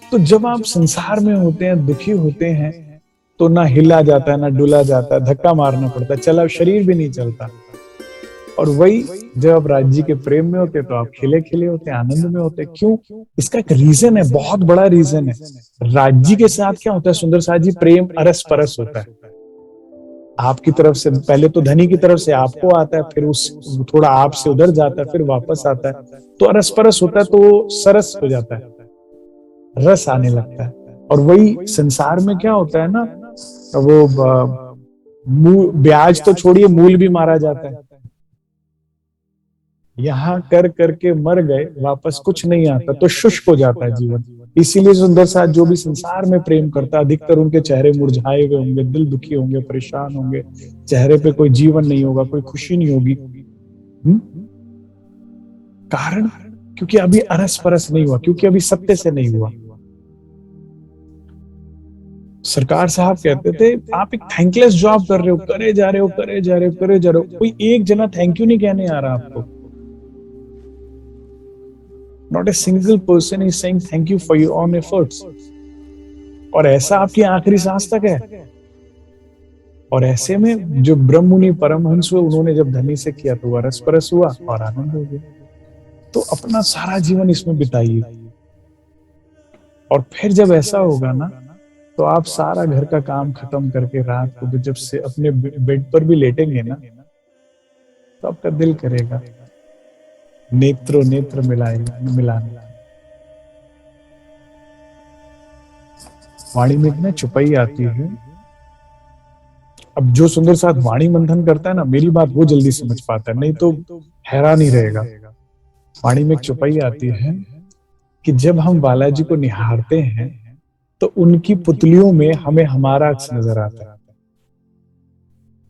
तो जब आप संसार में होते हैं, दुखी होते हैं, तो ना हिला जाता है, ना डुला जाता है, धक्का मारना पड़ता है, चला शरीर भी नहीं चलता। और वही जब आप राज्य के प्रेम में होते तो आप खिले खिले होते, आनंद में होते। क्यों? इसका एक रीजन है, बहुत बड़ा रीजन है। राज्य के साथ क्या होता है सुंदर साथ जी? प्रेम अरस परस होता है। आपकी तरफ से पहले तो धनी की तरफ से आपको आता है, फिर उस थोड़ा आपसे उधर जाता है, फिर वापस आता है, तो अरस परस होता है, तो सरस हो जाता है, रस आने लगता है। और वही संसार में क्या होता है ना, वो ब्याज तो छोड़िए, मूल भी मारा जाता है। यहाँ कर करके मर गए, वापस कुछ नहीं आता, तो शुष्क हो जाता है जीवन। इसीलिए सुंदर साथ जो भी संसार में प्रेम करता है, अधिकतर उनके चेहरे मुरझाए हुए होंगे, दिल दुखी होंगे, परेशान होंगे, चेहरे पे कोई जीवन नहीं होगा, कोई खुशी नहीं होगी। कारण, क्योंकि अभी अरस परस नहीं हुआ, क्योंकि अभी सत्य से नहीं हुआ। सरकार साहब कहते थे, आप एक थैंकलेस जॉब कर रहे हो, करे जा रहे हो, करे जा रहे हो, करे जा रहे हो, कोई एक जना थैंक यू नहीं कहने आ रहा आपको। Not a single person is saying thank you for your own efforts. और ऐसा आपकी आखिरी सांस तक है। और ऐसे में जो ब्रह्म मुनि परमहंस हुए, उन्होंने जब धनी से किया तो वह रस परस हुआ और आनंद हो गया। तो अपना सारा जीवन इसमें बिताइए। और फिर जब ऐसा होगा ना, तो आप सारा घर का काम खत्म करके रात को जब से अपने बेड पर भी लेटेंगे ना, तो आपका दिल करेगा नेत्रों नेत्र मिलाएगा, मिलाने। वाणी में इतने चुपाई आती है। अब जो सुंदर साथ वाणी मंथन करता है ना, मेरी बात वो जल्दी समझ पाता है, नहीं तो हैरान ही रहेगा। वाणी में एक चुपाई आती है कि जब हम बालाजी को निहारते हैं तो उनकी पुतलियों में हमें हमारा अक्स नजर आता है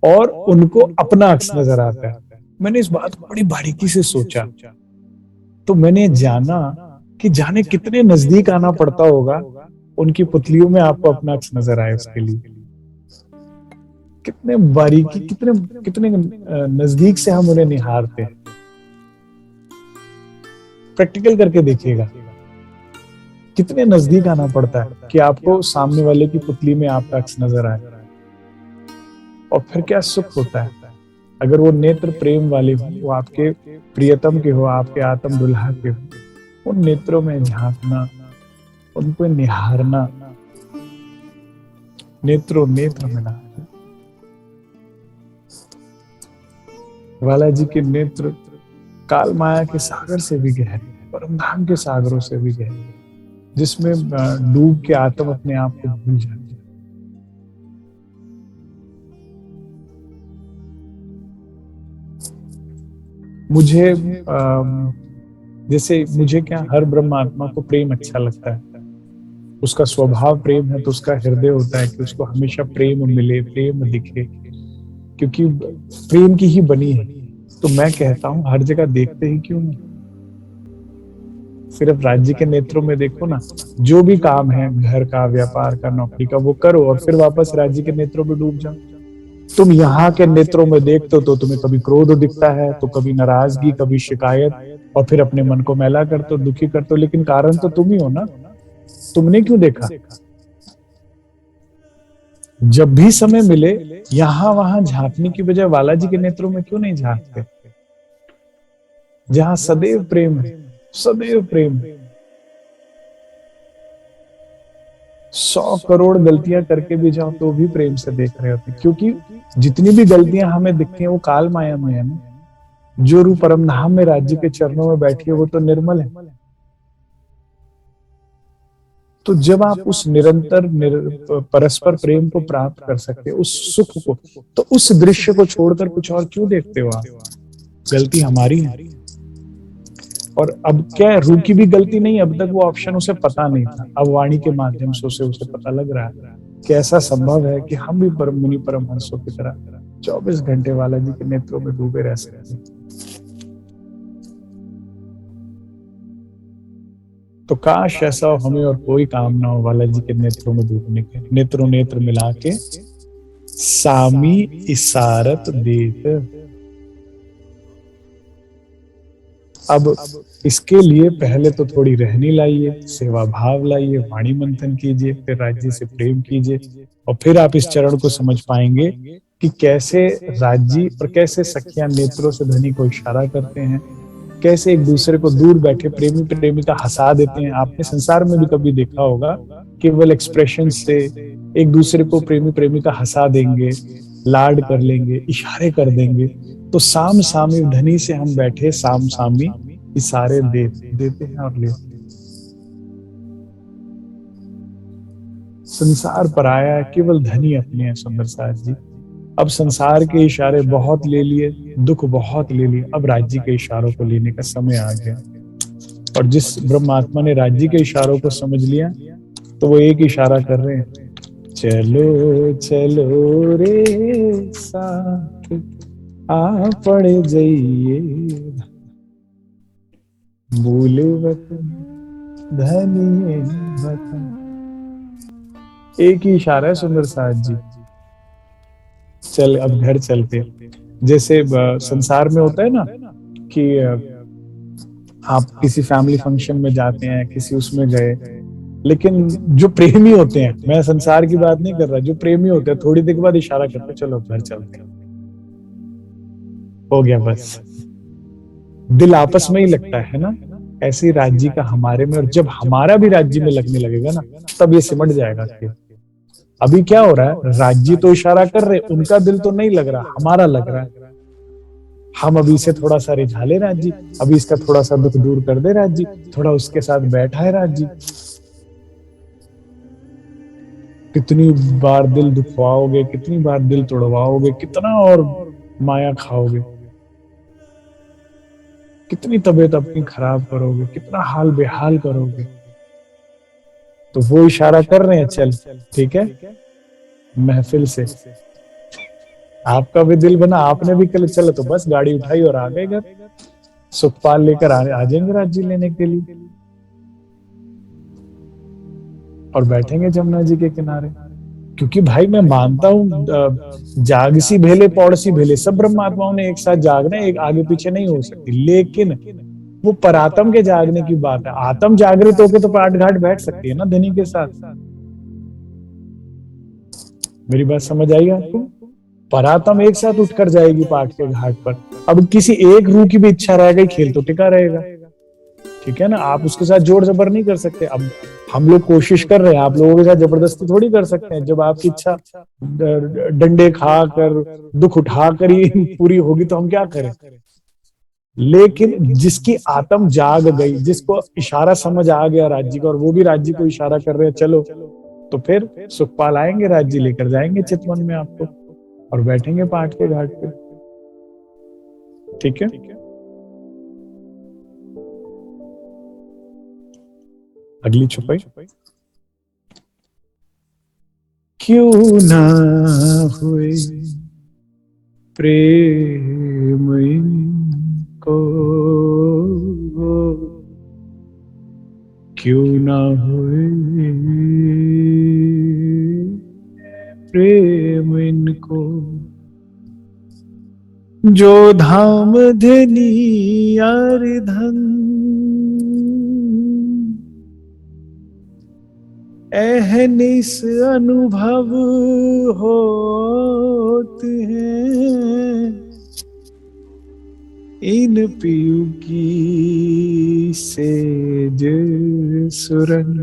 और उनको अपना अक्स नजर आता है। मैंने इस बात को बड़ी बारीकी से सोचा, तो मैंने जाना कि जाने कितने नजदीक आना पड़ता होगा उनकी पुतलियों में आपको अपना अक्स नजर आए उसके लिए। कितने बारीकी, कितने कितने नजदीक से हम उन्हें निहारते हैं। प्रैक्टिकल करके देखिएगा, कितने नजदीक आना पड़ता है कि आपको सामने वाले की पुतली में आपका अक्स नजर आए। और फिर क्या सुख होता है अगर वो नेत्र प्रेम वाले हो, वो आपके प्रियतम के हो, आपके आत्म दुल्हा के हो, उन नेत्रों में झांकना, उनको निहारना, नेत्रों नेत्र मिला। बालाजी के नेत्र काल माया के सागर से भी गहरे, परम धाम के सागरों से भी गहरे, जिसमें डूब के आत्म अपने आप को भूल जाती है। मुझे जैसे मुझे क्या, हर ब्रह्म आत्मा को प्रेम अच्छा लगता है, उसका स्वभाव प्रेम है, तो उसका हृदय होता है कि उसको हमेशा प्रेम मिले, प्रेम दिखे, क्योंकि प्रेम की ही बनी है। तो मैं कहता हूं हर जगह देखते ही क्यों नहीं, सिर्फ राज्य के नेत्रों में देखो ना। जो भी काम है, घर का, व्यापार का, नौकरी का, वो करो और फिर वापस राज्य के नेत्रों में डूब जाओ। तुम यहाँ के नेत्रों में देखते हो तो तुम्हें कभी क्रोध दिखता है, तो कभी नाराजगी, कभी शिकायत, और फिर अपने मन को मैला करते हो, दुखी करते हो, लेकिन कारण तो तुम ही हो ना। तुमने क्यों देखा? जब भी समय मिले यहां वहां झांकने की बजाय बालाजी के नेत्रों में क्यों नहीं झांकते, जहां सदैव प्रेम है, सदैव प्रेम। 100 करोड़ गलतियां करके भी जाओ तो भी प्रेम से देख रहे होते, क्योंकि जितनी भी गलतियां हमें दिखती हैं वो काल माया में है ना। जो रूप परम धाम में राज्य के चरणों में बैठी है वो तो निर्मल है। तो जब आप उस निरंतर परस्पर प्रेम को प्राप्त कर सकते हैं, उस सुख को, तो उस दृश्य को छोड़कर कुछ और क्यों देखते हो आप? गलती हमारी है। और अब क्या है, रू की भी गलती नहीं, अब तक वो ऑप्शन उसे पता नहीं था, अब वाणी के माध्यम से उसे पता लग रहा है कि ऐसा संभव है कि हम भी परम मुनि परमहंसों की तरह 24 घंटे बालाजी के नेत्रों में डूबे रह सकते हैं। तो काश ऐसा हमें और कोई काम ना हो बालाजी के नेत्रों में डूबने के। नेत्रों नेत्र मिला के सामी इशारत देत। अब इसके लिए पहले तो थोड़ी रहनी लाइए, सेवा भाव लाइए, वाणी मंथन कीजिए, फिर राज्य से प्रेम कीजिए, और फिर आप इस चरण को समझ पाएंगे कि कैसे राज्य और कैसे सखियां नेत्रों से धनी को इशारा करते हैं, कैसे एक दूसरे को दूर बैठे प्रेमी प्रेमिका हंसा देते हैं। आपने संसार में भी कभी देखा होगा, केवल एक्सप्रेशन से एक दूसरे को प्रेमी प्रेमिका हंसा देंगे, लाड कर लेंगे, इशारे कर देंगे। तो साम सामी धनी से हम बैठे साम सामी इशारे देते हैं और लेते हैं। संसार पराया है, केवल धनी अपने हैं सुंदर साथ जी। अब संसार के इशारे बहुत ले लिए, दुख बहुत ले लिए, अब राज्य के इशारों को लेने का समय आ गया। और जिस ब्रह्मात्मा ने राज्य के इशारों को समझ लिया, तो वो एक इशारा कर रहे हैं, चलो चलो रे साथ आ पड़ जाइए, भूल वतन धनी वतन। एक ही इशारा है सुंदर साथ जी, चल अब घर चलते। जैसे संसार में होता है ना कि आप किसी फैमिली फंक्शन में जाते हैं, किसी उसमें गए, लेकिन जो प्रेमी होते हैं, मैं संसार की बात नहीं कर रहा, जो प्रेमी होते हैं थोड़ी देर के बाद इशारा करते हैं, चलो घर चलते हैं, हो गया बस। दिल आपस में ही लगता है ना। ऐसे ही राज्य का हमारे में, और जब हमारा भी राज्य में लगने लगेगा ना, तब ये सिमट जाएगा कि अभी क्या हो रहा है, राज्य तो इशारा कर रहे, उनका दिल तो नहीं लग रहा, हमारा लग रहा है। हम अभी इसे थोड़ा सा रिझा ले राज्य, अभी इसका थोड़ा सा दुख दूर कर दे राज्य, थोड़ा उसके साथ बैठा है राज्य। कितनी बार दिल दुखवाओगे, कितनी बार दिल तोड़वाओगे, कितना और माया खाओगे, कितनी तबीयत अपनी खराब करोगे, कितना हाल बेहाल करोगे। तो वो इशारा कर रहे हैं, चल ठीक है, महफिल से आपका भी दिल बना, आपने भी कल चलो, तो बस गाड़ी उठाई और आ गए घर। सुखपाल लेकर आ जाएंगे राज्य लेने के लिए, और बैठेंगे जमुना जी के किनारे। क्योंकि भाई मैं मानता हूं, जागसी भेले पौड़सी भेले, सब ब्रह्मात्माओं ने एक साथ जागना, एक आगे पीछे नहीं हो सकती, लेकिन वो परात्म के जागने की बात है। आत्म जागृत होके तो पाठ घाट बैठ सकती है ना धनी के साथ। मेरी बात समझ आई आपको? परात्म एक साथ उठकर जाएगी पाठ के घाट पर। अब किसी एक रूह की भी इच्छा रह गई, खेल तो टिका रहेगा। ठीक है ना, आप उसके साथ जोर जबर नहीं कर सकते। अब हम लोग कोशिश कर रहे हैं, आप लोगों के साथ जबरदस्ती थोड़ी कर सकते हैं। जब आपकी इच्छा डंडे खाकर, दुख उठाकर ही पूरी होगी तो हम क्या करें। लेकिन जिसकी आत्म जाग गई, जिसको इशारा समझ आ गया राज्य का, और वो भी राज्य को इशारा कर रहे हैं चलो, तो फिर सुखपाल आएंगे, राज्य लेकर जाएंगे चितवन में आपको, और बैठेंगे पाठ के घाट पे। ठीक है, अगली छुपाई। क्यों ना हुए प्रेम इनको, क्यों ना हुए प्रेम इनको, जो धाम धनी यार धन अहनिस अनुभव होते हैं, इन पियू की सेज सुरन,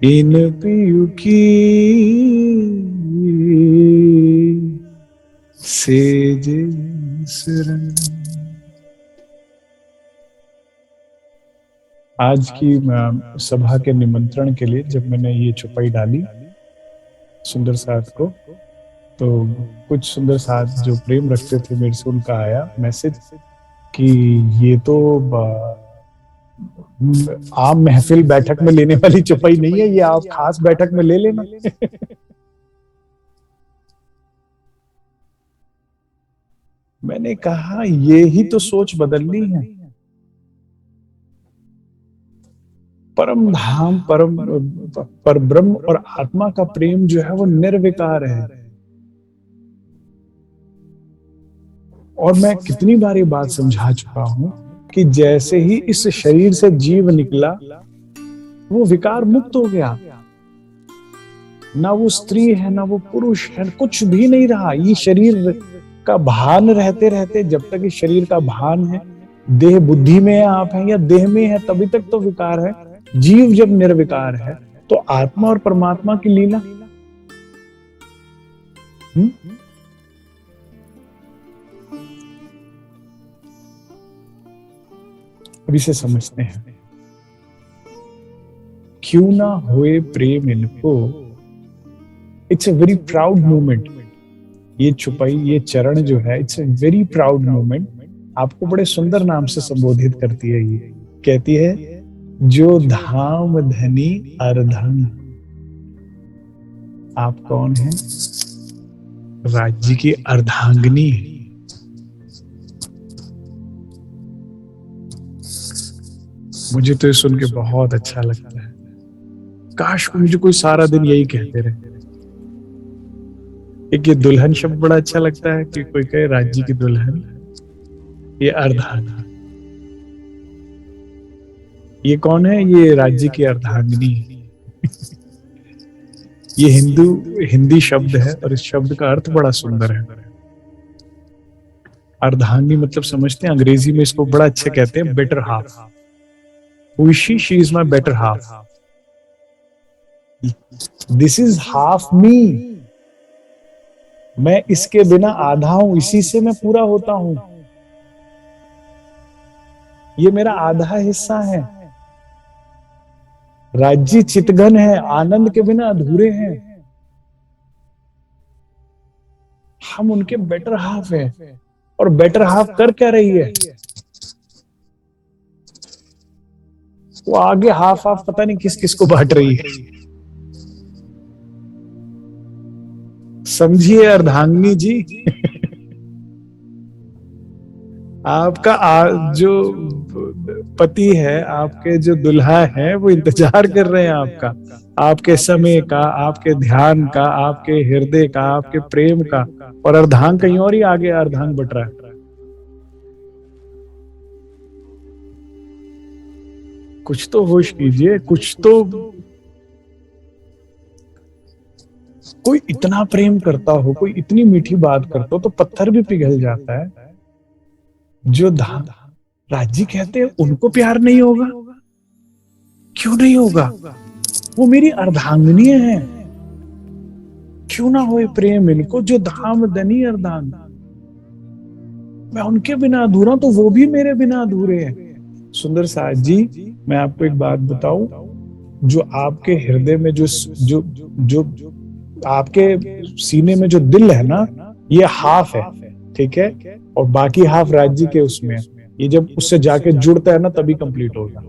इन पियू की सेज सुरन। आज की सभा के निमंत्रण के लिए जब मैंने ये चौपाई डाली सुंदर साथ को, तो कुछ सुंदर साथ जो प्रेम रखते थे मेरे से, उनका आया मैसेज कि ये तो आम महफिल बैठक में लेने वाली चौपाई नहीं है, ये आप खास बैठक में ले लेना। मैंने कहा ये ही तो सोच बदलनी है। परम धाम, पर ब्रह्म और आत्मा का प्रेम जो है वो निर्विकार है। और मैं कितनी बार ये बात समझा चुका हूं कि जैसे ही इस शरीर से जीव निकला, वो विकार मुक्त हो गया। ना वो स्त्री है, ना वो पुरुष है, कुछ भी नहीं रहा। ये शरीर का भान रहते रहते, जब तक इस शरीर का भान है, देह बुद्धि में है आप हैं या देह में है, तभी तक तो विकार है। जीव जब निर्विकार है तो आत्मा और परमात्मा की लीला। अब इसे समझते हैं। क्यों ना हुए प्रेम इनको, it's a very proud moment. ये छुपाई, ये चरण जो है, it's a very proud moment. आपको बड़े सुंदर नाम से संबोधित करती है। ये कहती है, जो धाम धनी अर्धन। आप कौन हैं? राज्य की अर्धांगिनी। मुझे तो ये सुन के बहुत अच्छा लगता है। काश मुझे कोई सारा दिन यही कहते रहे। एक ये दुल्हन शब्द बड़ा अच्छा लगता है कि कोई कहे राज्य की दुल्हन, ये अर्धांगिनी। ये कौन है? ये राज्य की अर्धांगिनी। ये हिंदी शब्द है और इस शब्द का अर्थ बड़ा सुंदर है। अर्धांगिनी मतलब समझते हैं, अंग्रेजी में इसको बड़ा अच्छा कहते हैं, better half. Who is she? She is my better half. This is half me. मैं इसके बिना आधा हूं, इसी से मैं पूरा होता हूं। ये मेरा आधा हिस्सा है। राज्य चितघन है, आनंद के बिना अधूरे हैं। हम उनके बेटर हाफ हैं, और बेटर हाफ कर क्या रही है? वो आगे हाफ हाफ पता नहीं किस किस को बांट रही है। समझिए अर्धांगिनी जी। आपका जो पति है, आपके जो दुल्हा है, वो इंतजार कर रहे हैं आपका, आपके समय का, आपके ध्यान का, आपके हृदय का, आपके प्रेम का। और अर्धांग कहीं और ही आगे अर्धांग बट रहा है। कुछ तो होश कीजिए, कुछ तो। कोई इतना प्रेम करता हो, कोई इतनी मीठी बात करता हो, तो पत्थर भी पिघल जाता है। जो राजी कहते हैं उनको प्यार नहीं होगा? क्यों नहीं होगा? वो मेरी अर्धांगिनी है, क्यों ना होए प्रेम इनको, जो धाम दनी अर्धांग। मैं उनके बिना अधूरा, तो वो भी मेरे बिना अधूरे हैं। सुंदर साज जी, मैं आपको एक बात बताऊं, जो आपके हृदय में जो जो आपके सीने में जो दिल है ना, ये हाफ है, ठीक है, और बाकी हाफ राज्य के उसमें है। ये जब उससे जाके जुड़ता है ना, तभी कंप्लीट होगा।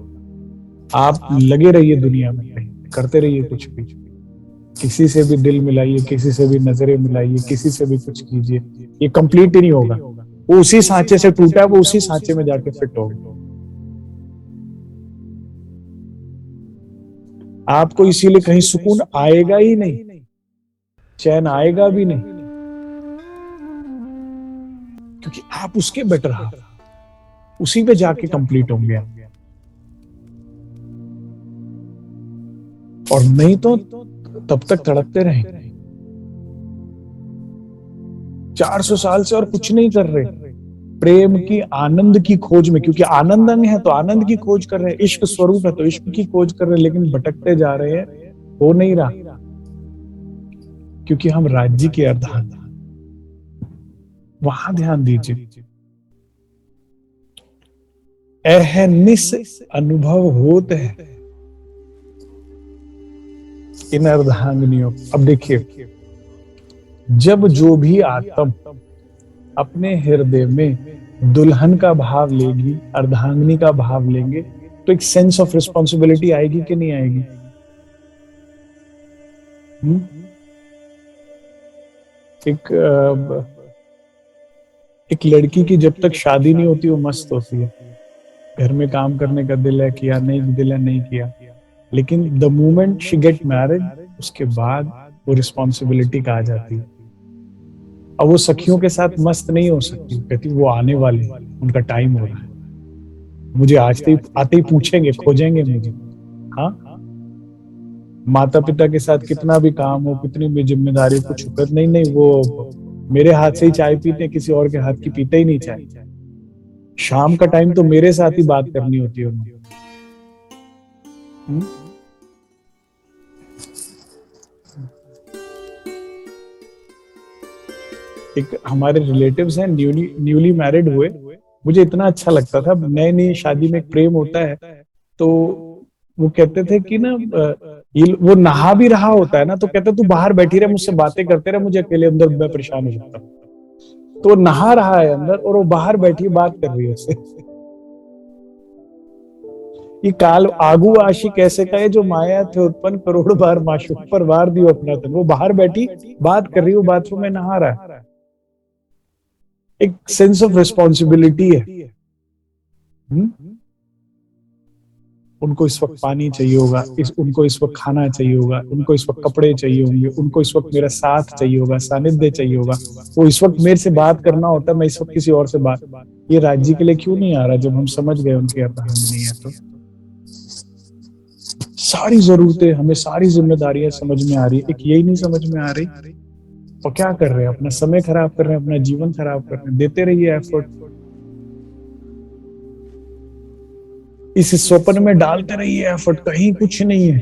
आप लगे रहिए दुनिया में, करते रहिए कुछ भी, किसी से भी दिल मिलाइए, किसी से भी नजरें मिलाइए, किसी से भी कुछ कीजिए, ये कंप्लीट ही नहीं होगा। वो उसी सांचे से टूटा है, वो उसी सांचे में जाके फिट होगा। आपको इसीलिए कहीं सुकून आएगा ही नहीं, चैन आएगा भी नहीं, क्योंकि आप उसके बेटर हाफ, उसी पे जाके कंप्लीट होंगे। और नहीं तो तब तक तड़पते रहेंगे। 400 साल से और कुछ नहीं कर रहे, प्रेम की, आनंद की खोज में, क्योंकि आनंद अंग है तो आनंद की खोज कर रहे हैं, इश्क स्वरूप है तो इश्क की खोज कर रहे हैं, लेकिन भटकते जा रहे हैं, हो नहीं रहा, क्योंकि हम राज्य के अर्धांग। वहां ध्यान दीजिए। अहनिस अनुभव होते हैं इन अर्धांगिनियों। अब देखिए, जब जो भी आत्म अपने हृदय में दुल्हन का भाव लेगी, अर्धांगिनी का भाव लेंगे, तो एक सेंस ऑफ रिस्पॉन्सिबिलिटी आएगी कि नहीं आएगी? एक लड़की की जब तक शादी नहीं होती वो मस्त होती है, घर में काम करने का दिल है, किया नहीं, दिल है नहीं किया, लेकिन the moment she get married, उसके बाद वो रिस्पॉन्सिबिलिटी का आ जाती है। अब वो सखियों के साथ मस्त नहीं हो सकती, कहती वो आने वाले, उनका टाइम हो रहा है, मुझे आज आते ही पूछेंगे, खोजेंगे मुझे। हाँ, माता पिता के साथ कितना भी काम हो, कितनी भी जिम्मेदारी, कुछ नहीं नहीं, वो मेरे हाथ से ही चाय पीते, किसी और के हाथ की पीते ही नहीं चाय। शाम का टाइम तो मेरे साथ ही बात करनी होती है उन्हें। एक हमारे रिलेटिव्स हैं, न्यूली मैरिड हुए, मुझे इतना अच्छा लगता था। नई नई शादी में एक प्रेम होता है, तो वो कहते थे कि ना, वो नहा भी रहा होता है ना, तो कहते तू बाहर बैठी रहे, मुझसे बातें करते रहे, मुझे अकेले अंदर मैं परेशान हो जाता हूँ। तो नहा रहा है अंदर और वो बाहर बैठी बात कर रही है उससे। ये काल आगू आशी कैसे कहे, जो माया थे उत्पन्न करोड़ बार माशूक पर वार दियो अपना तन। वो बाहर बैठी बात कर रही, वो बाथरूम में नहा रहा है। एक सेंस ऑफ रिस्पॉन्सिबिलिटी है। उनको इस वक्त पानी चाहिए होगा, उनको इस वक्त खाना चाहिए होगा, उनको इस वक्त कपड़े चाहिए होंगे, उनको इस वक्त मेरा साथ चाहिए होगा, सानिध्य चाहिए होगा। वो इस वक्त मेरे से बात करना होता है, मैं इस वक्त किसी और से बात। ये राज्य के लिए क्यों नहीं आ रहा? जब हम समझ गए उनके अर्धांग नहीं है, तो सारी जरूरतें, हमें सारी जिम्मेदारियां समझ में आ रही है, एक यही नहीं समझ में आ रही। और क्या कर रहे हैं? अपना समय खराब कर रहे हैं, अपना जीवन खराब कर रहे हैं। देते रहिए एफर्ट, इस स्वप्न में डालते रहिए एफर्ट, कहीं कुछ नहीं है।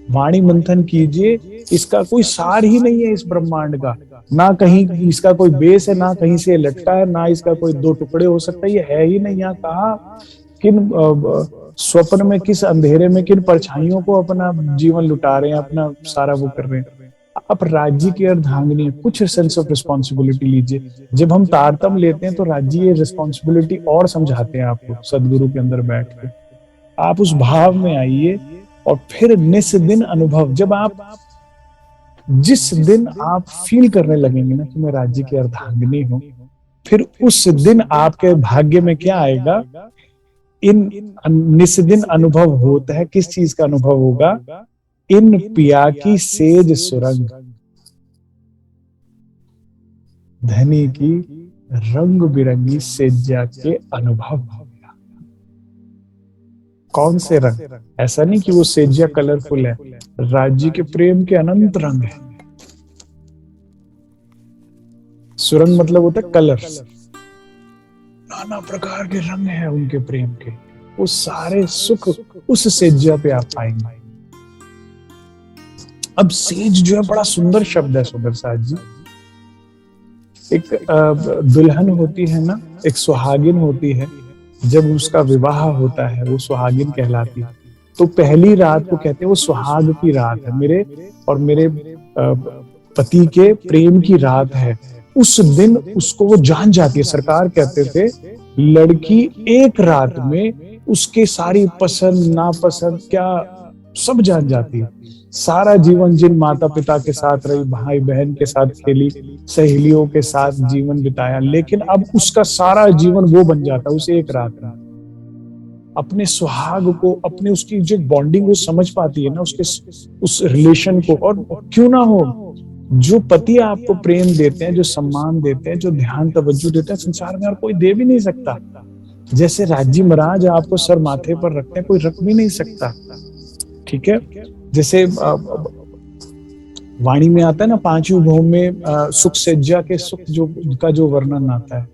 वाणी मंथन कीजिए, इसका कोई सार ही नहीं है इस ब्रह्मांड का, ना कहीं इसका कोई बेस है, ना कहीं से लटका है, ना इसका कोई दो टुकड़े हो सकता है, ये है ही नहीं। यहाँ कहा किन स्वप्न में किस अंधेरे में किन परछाइयों को अपना जीवन लुटा रहे हैं, अपना सारा वो कर रहे हैं। आप राज्य की अर्धांगिनी हैं, कुछ सेंस ऑफ रिस्पॉन्सिबिलिटी लीजिए। जब हम तारतम लेते हैं तो राज्य ये रिस्पॉन्सिबिलिटी और समझाते हैं आपको सदगुरु के अंदर बैठ के। आप उस भाव में आइए और फिर निस दिन अनुभव, जब आप जिस दिन आप फील करने लगेंगे ना कि मैं राज्य की अर्धांगिनी हूं, फिर उस दिन आपके भाग्य में क्या आएगा, इन निस दिन अनुभव होता है। किस चीज का अनुभव होगा? इन पिया की सेज सुरंग, धनी की रंग बिरंगी सेज्या के अनुभव होगा। कौन से रंग? ऐसा नहीं कि वो सेज्या कलरफुल है, राज्य के प्रेम के अनंत रंग है। सुरंग मतलब होता है कलर्स, नाना प्रकार के रंग हैं उनके प्रेम के। वो सारे सुख उस सेज्या पे आप पाएंगे। अब सेज जो है बड़ा सुंदर शब्द है सुंदर साथ जी। एक दुल्हन होती है ना, एक सुहागिन होती है, जब उसका विवाह होता है वो सुहागिन कहलाती है। तो पहली रात को कहते हैं वो सुहाग की रात है, मेरे और मेरे पति के प्रेम की रात है। उस दिन उसको वो जान जाती है। सरकार कहते थे लड़की एक रात में उसके सारी पसंद नापसंद क्या सब जान जाती है। सारा जीवन जिन माता पिता के साथ रही, भाई बहन के साथ खेली, सहेलियों के साथ जीवन बिताया, लेकिन अब उसका सारा जीवन वो बन जाता है उस एक रात में। अपने सुहाग को, अपने उसकी जो बॉन्डिंग वो समझ पाती है ना, उसके उस रिलेशन को। और क्यों ना हो, जो पति आपको प्रेम देते हैं, जो सम्मान देते हैं, जो ध्यान तवज्जो देते हैं, संसार में और कोई दे भी नहीं सकता। जैसे राज्य महाराज आपको सर माथे पर रखते हैं, कोई रख भी नहीं सकता। ठीक है, जैसे वाणी में आता है ना, पांचवी भौम में सुख सेज्या के सुख जो का जो वर्णन आता है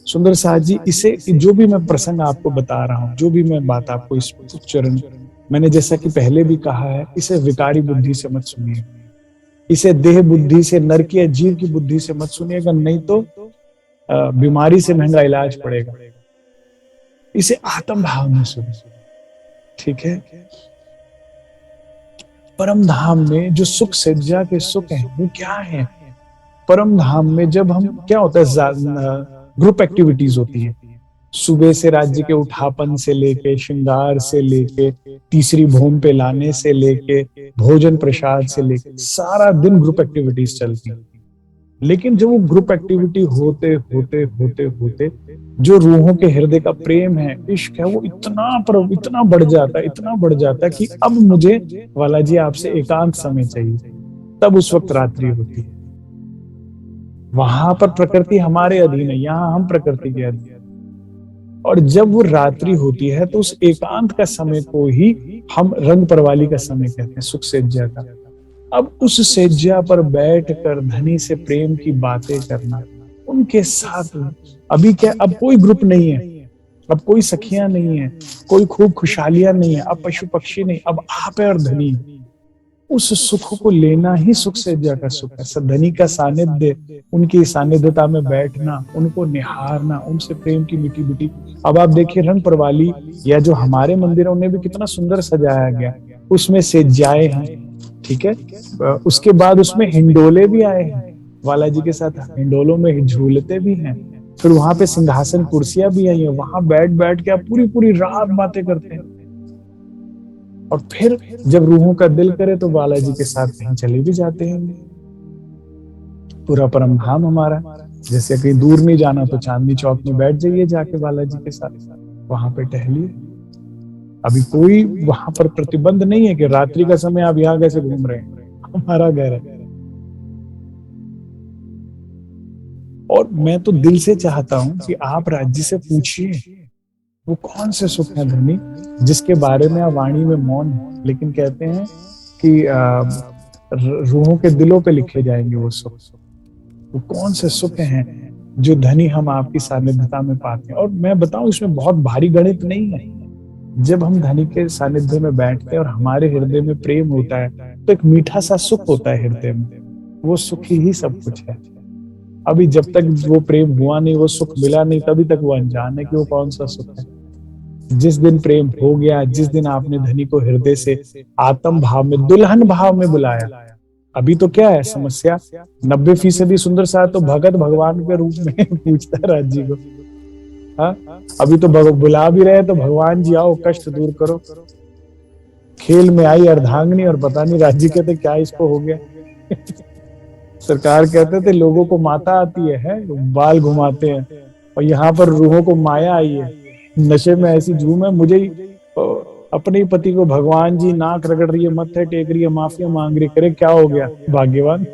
सुंदर साथ जी। इसे जो भी मैं प्रसंग आपको बता रहा हूँ, जो भी मैं बात आपको इस चरण, मैंने जैसा कि पहले भी कहा है, इसे विकारी बुद्धि से मत सुनिए, इसे देह बुद्धि से, नर की जीव की बुद्धि से मत सुनिएगा, नहीं तो बीमारी से महंगा इलाज पड़ेगा। इसे आत्म भाव में सुनिए। ठीक है, परम धाम में जो सुख सज्जा के सुख हैं वो क्या है? परम धाम में जब हम, क्या होता है, ग्रुप एक्टिविटीज होती है। सुबह से राज्य के उठापन से लेके, श्रृंगार से लेके, तीसरी भूमि पे लाने से लेके, भोजन प्रसाद से लेके, सारा दिन ग्रुप एक्टिविटीज चलती है। लेकिन जब वो ग्रुप एक्टिविटी होते होते होते होते जो रूहों के हृदय का प्रेम है, इश्क है, वो इतना बढ़ जाता है, इतना बढ़ जाता है कि अब मुझे वाला जी आपसे एकांत समय चाहिए। तब उस वक्त रात्रि होती है। वहां पर प्रकृति हमारे अधीन है, यहाँ हम प्रकृति के अधीन। और जब वो रात्रि होती है तो उस एकांत का समय को ही हम रंग परवाली का समय कहते हैं, सुख सेज्या का। अब उस सेज्या पर बैठकर धनी से प्रेम की बातें करना, उनके साथ। अभी क्या, अब कोई ग्रुप नहीं है, अब कोई सखियां नहीं है, कोई खूब खुशहालियां नहीं है, अब पशु पक्षी नहीं, अब आप है और धनी। उस सुख को लेना ही सुख सेज्या का सुख है। धनी का सानिध्य, उनकी सानिध्यता में बैठना, उनको निहारना, उनसे प्रेम की मीठी मीठी। अब आप देखिए रंग परवाली या जो हमारे मंदिरों में भी कितना सुंदर सजाया गया, उसमें सेज्याए हैं। ठीक है, उसके बाद उसमें हिंडोले भी आए हैं, वाला जी के साथ हिंडोलों में झूलते भी हैं। फिर वहां पे सिंहासन कुर्सियां भी आई हैं, वहां बैठ बैठ के आप पूरी पूरी रात बातें करते हैं। और फिर जब रूहों का दिल करे तो बालाजी के साथ कहीं चले भी जाते हैं। पूरा परम धाम हमारा, जैसे कहीं दूर नहीं जाना तो चांदनी चौक में बैठ जाइए जाके बालाजी के साथ, वहां पे टहलिए। अभी कोई वहां पर प्रतिबंध नहीं है कि रात्रि का समय आप यहाँ कैसे घूम रहे हैं, हमारा घर है। और मैं तो दिल से चाहता हूं कि आप राज्य से पूछिए वो कौन से सुख है धनी जिसके बारे में आप वाणी में मौन है, लेकिन कहते हैं कि रूहों के दिलों पे लिखे जाएंगे वो सुख। वो कौन से सुख हैं जो धनी हम आपकी सानिध्यता में पाते हैं। और मैं बताऊं, इसमें बहुत भारी गणित नहीं है। जब हम धनी के सानिध्य में बैठते हैं और हमारे हृदय में प्रेम होता है तो एक मीठा सा सुख होता है हृदय में, वो सुख ही सब कुछ है। अभी जब तक वो प्रेम हुआ नहीं, वो सुख मिला नहीं, तभी तक वो अनजान है कि वो कौन सा सुख है। जिस दिन प्रेम हो गया, जिस दिन आपने धनी को हृदय से आत्म भाव में, दुल्हन भाव में बुलाया, अभी तो क्या है समस्या, 90% सुंदर सा तो भगत भगवान के रूप में पूछता है राज जी को। हाँ, अभी तो बुला भी रहे तो भगवान जी आओ कष्ट दूर करो। खेल में आई अर्धांगिनी और पता नहीं राज जी कहते क्या इसको हो गया। सरकार कहते थे लोगों को माता आती है बाल घुमाते हैं, और यहाँ पर रूहों को माया आई है। नशे में ऐसी झूम है, मुझे अपने ही पति को भगवान जी नाक रगड़ रही है, मत्थे टेक रही है, माफिया मांग रही, करे क्या हो गया भाग्यवान।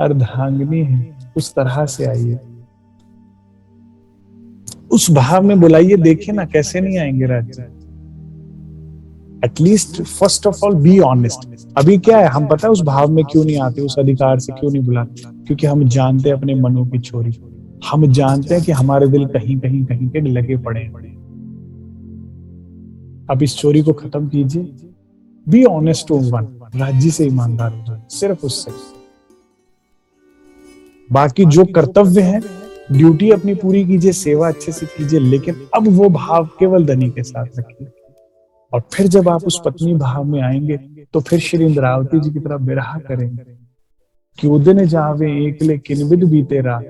अर्धांगिनी है, उस तरह से आई है, उस भाव में बुलाइए, देखिए ना कैसे नहीं आएंगे राज्य। At least first of all be honest. अभी क्या है, हम पता है उस भाव में क्यों नहीं आते, उस अधिकार से क्यों नहीं बुलाते, क्योंकि हम जानते हैं अपने मनों की चोरी, हम जानते हैं कि हमारे दिल कहीं कहीं कहीं के लगे पड़े हैं। अब इस चोरी को खत्म कीजिए, बी ऑनेस्ट टू वन, राज्य से ईमानदार हो जाए, सिर्फ उससे। बाकी जो कर्तव्य है, ड्यूटी अपनी पूरी कीजिए, सेवा अच्छे से कीजिए, लेकिन अब वो भाव केवल धनी के साथ रखिए। और फिर जब आप उस पत्नी भाव में आएंगे तो फिर श्री इंद्रावती जी की तरह विरह करेंगे कि उदन जावे एकले किनबिद बीते रात,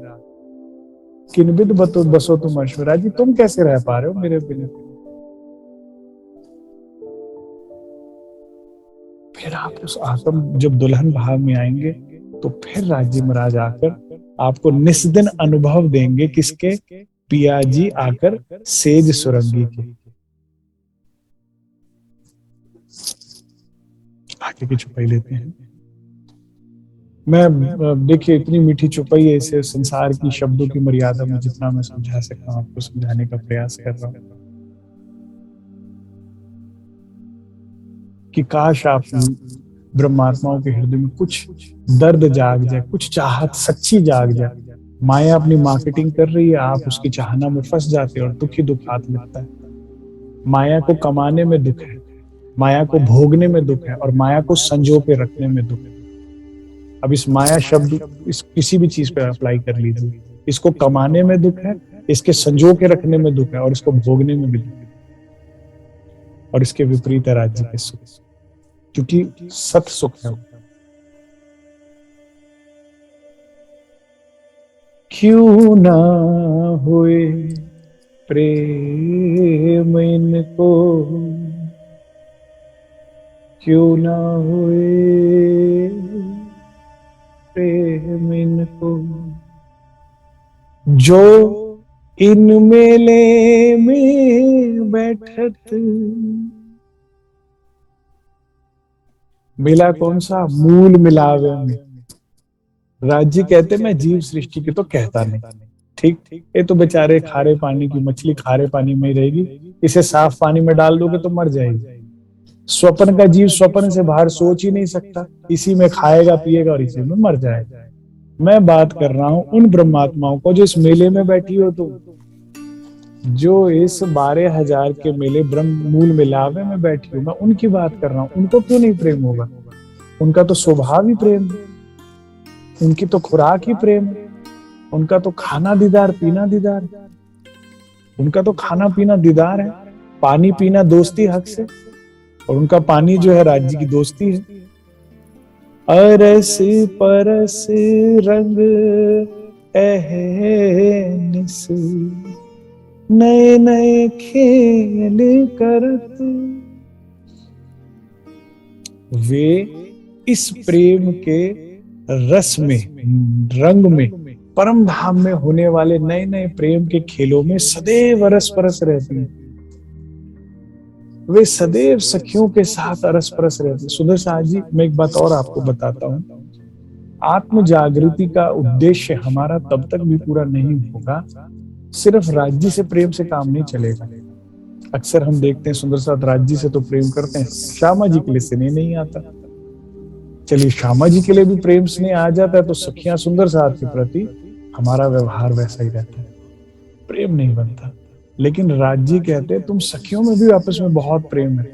किनबिद बसो तुम ऐश्वर्या जी, तुम कैसे रह पा रहे हो मेरे बिना। फिर आप उस आत्म जब दुल्हन भाव में आएंगे तो फिर राज्य महाराज आकर आपको निस्दिन अनुभव देंगे, किसके, पिया जी आकर सेज सुरंगी के। आगे की छुपाई लेते हैं। मैं देखिए इतनी मीठी छुपाई है, इसे संसार की शब्दों की मर्यादा में जितना मैं समझा सकता हूं आपको समझाने का प्रयास कर रहा हूं कि काश आप ब्रह्मात्माओं के हृदय में कुछ दर्द जाग जाए, कुछ चाहत सच्ची जाग जाए। माया अपनी मार्केटिंग कर रही है, आप उसकी चाहना में फंस जाते हैं और दुख ही दुख हाथ लगता है। माया को कमाने में दुख है, माया को भोगने में दुख है, और माया को संजो के रखने में दुख है। अब इस माया शब्द इस किसी भी चीज पे अप्लाई कर लीजिए, इसको कमाने में दुख है, इसके संजो के रखने में दुख है, और इसको भोगने में भी दुख है। और इसके विपरीत है राज्य के सुख, क्योंकि सत सुख है। क्यों ना हुए प्रेम इनको, क्यों ना हुए प्रेम इनको, जो इन मेले में बैठत। मेला कौन सा, मूल मिलावे में। राज्य कहते मैं जीव सृष्टि की तो कहता नहीं, ठीक, ये तो बेचारे खारे पानी की मछली खारे पानी में ही रहेगी, इसे साफ पानी में डाल दोगे तो मर जाएगी। स्वप्न का जीव स्वप्न से बाहर सोच ही नहीं सकता, इसी में खाएगा पिएगा और इसी में मर जाएगा। मैं बात कर रहा हूं उन ब्रह्मात्माओं को जो इस मेले में बैठी हो तुम, जो इस 12,000 के मेले ब्रह्म मूल मिलावे में बैठी हो, मैं उनकी बात कर रहा हूं। उनको क्यों नहीं प्रेम होगा, उनका तो स्वभाव ही प्रेम है, उनकी तो खुराक ही प्रेम है, उनका तो खाना दीदार पीना दीदार, उनका तो खाना पीना दीदार है, पानी पीना दोस्ती हक से, और उनका पानी जो है राज्य की दोस्ती है। अरस परस रंग एहनिस, नए नए खेल करत। वे इस प्रेम के रस में, रंग में, परम धाम में होने वाले नए नए प्रेम के खेलों में सदैव रस परस रहती हैं। वे सदैव सखियों के साथ अरस परस रहते। सुंदर साह जी, मैं एक बात और आपको बताता हूं, आत्म जागृति का उद्देश्य हमारा तब तक भी पूरा नहीं होगा, सिर्फ राज्य से प्रेम से काम नहीं चलेगा। अक्सर हम देखते हैं सुंदर साथ राज्य से तो प्रेम करते हैं, श्यामा जी के लिए स्नेह नहीं आता। चलिए श्यामा जी के लिए भी प्रेम स्नेह आ जाता है तो सखियां सुंदर साथ के प्रति हमारा व्यवहार वैसा ही रहता है, प्रेम नहीं बनता। लेकिन राज्य कहते तुम सखियों में भी आपस में बहुत प्रेम है,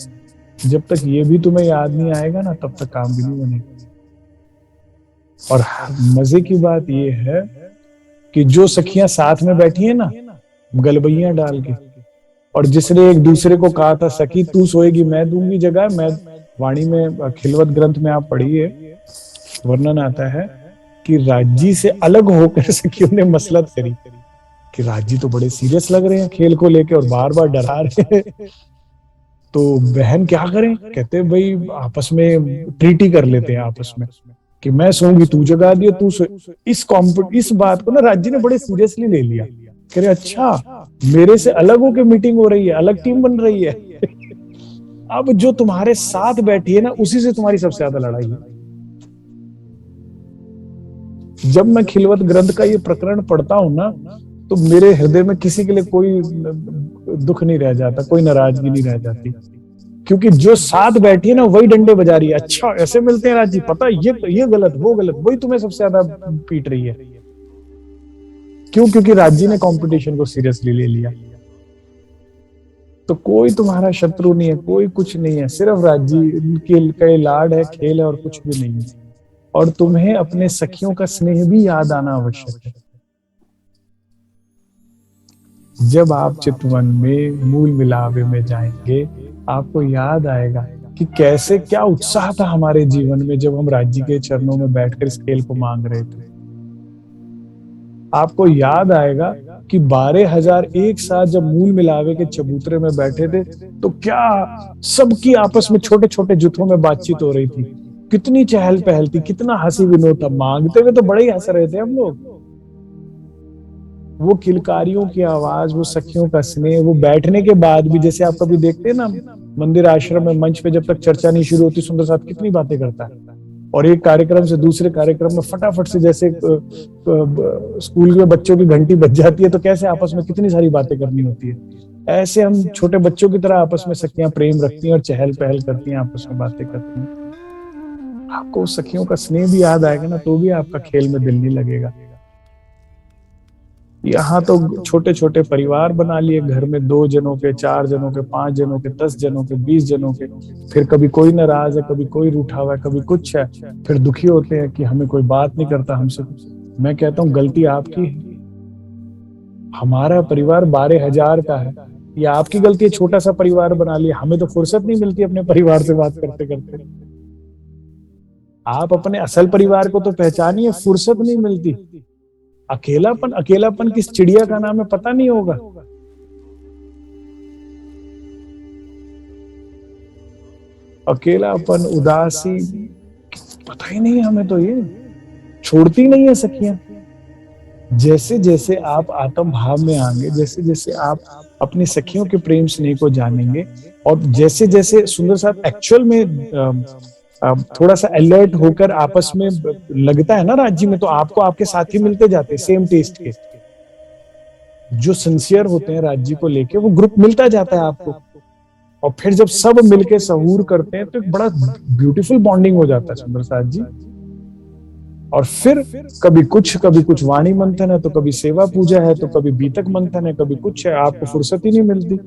जब तक ये भी तुम्हें याद नहीं आएगा ना तब तक काम भी नहीं बनेगा। और मजे की बात ये है कि जो सखियां साथ में बैठी है ना गलबैया डाल के, और जिसने एक दूसरे को कहा था सखी तू सोएगी मैं दूंगी जगह, मैं वाणी में खिलवत ग्रंथ में आप पढ़िए वर्णन आता है कि राज्जी से अलग होकर सखियों ने मसलत करी कि राज्जी तो बड़े सीरियस लग रहे हैं खेल को लेके और बार बार डरा रहे हैं, तो बहन क्या करें, कहते भाई आपस में ट्रीटी कर लेते हैं आपस में कि मैं सोऊंगी तू जगा दियो तू सो। इस बात को ना राज्य ने बड़े सीरियसली ले लिया, कह रहे अच्छा मेरे से अलग होके मीटिंग हो रही है, अलग टीम बन रही है। अब जो तुम्हारे साथ बैठी है ना उसी से तुम्हारी सबसे ज्यादा लड़ाई है। जब मैं खिलवत ग्रंथ का ये प्रकरण पढ़ता हूं ना तो मेरे हृदय में किसी के लिए कोई दुख नहीं रह जाता, कोई नाराजगी नहीं रह जाती, क्योंकि जो साथ बैठी है ना वही डंडे बजा रही है, अच्छा ऐसे मिलते हैं राजी, पता ये गलत वो गलत, वही तुम्हें सबसे ज्यादा पीट रही है। क्यों? क्योंकि राज्य ने कंपटीशन को सीरियसली ले लिया। तो कोई तुम्हारा शत्रु नहीं है, कोई कुछ नहीं है, सिर्फ राज्य के लाड है, खेल है और कुछ भी नहीं है। और तुम्हें अपने सखियों का स्नेह भी याद आना आवश्यक है। जब आप चितवन में मूल मिलावे में जाएंगे आपको याद आएगा कि कैसे क्या उत्साह था हमारे जीवन में जब हम राज्य के चरणों में बैठकर इस खेल को मांग रहे थे। आपको याद आएगा कि 12,000 एक साथ जब मूल मिलावे के चबूतरे में बैठे थे तो क्या सबकी आपस में छोटे छोटे जुथों में बातचीत हो रही थी, कितनी चहल पहल थी, कितना हंसी विनोद था, मांगते हुए तो बड़े ही हंस रहे थे हम लोग। वो किलकारियों की आवाज, वो सखियों का स्नेह, वो बैठने के बाद भी, जैसे आप कभी देखते हैं ना मंदिर आश्रम में मंच पे जब तक चर्चा नहीं शुरू होती सुंदर साथ कितनी बातें करता है, और एक कार्यक्रम से दूसरे कार्यक्रम में फटाफट से जैसे स्कूल में बच्चों की घंटी बज जाती है तो कैसे आपस में कितनी सारी बातें करनी होती है, ऐसे हम छोटे बच्चों की तरह आपस में सखियां प्रेम रखती हैं और चहल पहल करती हैं, आपस में बातें करती हैं। आपको सखियों का स्नेह भी याद आएगा ना तो भी आपका खेल में दिल नहीं लगेगा। यहाँ तो छोटे छोटे परिवार बना लिए, घर में 2 जनों के, 4 जनों के, 5 जनों के, 10 जनों के, 20 जनों के, फिर कभी कोई नाराज है, कभी कोई रूठा हुआ है, कभी कुछ है, फिर दुखी होते हैं कि हमें कोई बात नहीं करता हमसे। मैं कहता हूँ गलती आपकी है, हमारा परिवार 12,000 का है, ये आपकी गलती है, छोटा सा परिवार बना लिया, हमें तो फुर्सत नहीं मिलती अपने परिवार से बात करते करते। आप अपने असल परिवार को तो पहचानिए, फुर्सत नहीं मिलती। अकेलापन, अकेलापन किस चिड़िया का नाम है पता नहीं होगा। अकेलापन, उदासी, पता ही नहीं हमें तो, ये छोड़ती नहीं है सखियां। जैसे जैसे आप आत्म भाव में आएंगे, जैसे जैसे आप अपनी सखियों के प्रेम स्नेह को जानेंगे, और जैसे जैसे सुंदर साथ एक्चुअल में थोड़ा सा अलर्ट होकर आपस में लगता है ना राज्य में, तो आपको आपके साथी मिलते जाते हैं सेम टेस्ट के, जो सिंसियर होते हैं राज्य को लेके, वो ग्रुप मिलता जाता है आपको। और फिर जब सब मिलके सहूर करते हैं तो एक बड़ा ब्यूटीफुल बॉन्डिंग हो जाता है सुंदर साथ जी। और फिर कभी कुछ वाणी मंथन है, तो कभी सेवा पूजा है, तो कभी बीतक मंथन है, कभी कुछ है, आपको फुर्सत ही नहीं मिलती।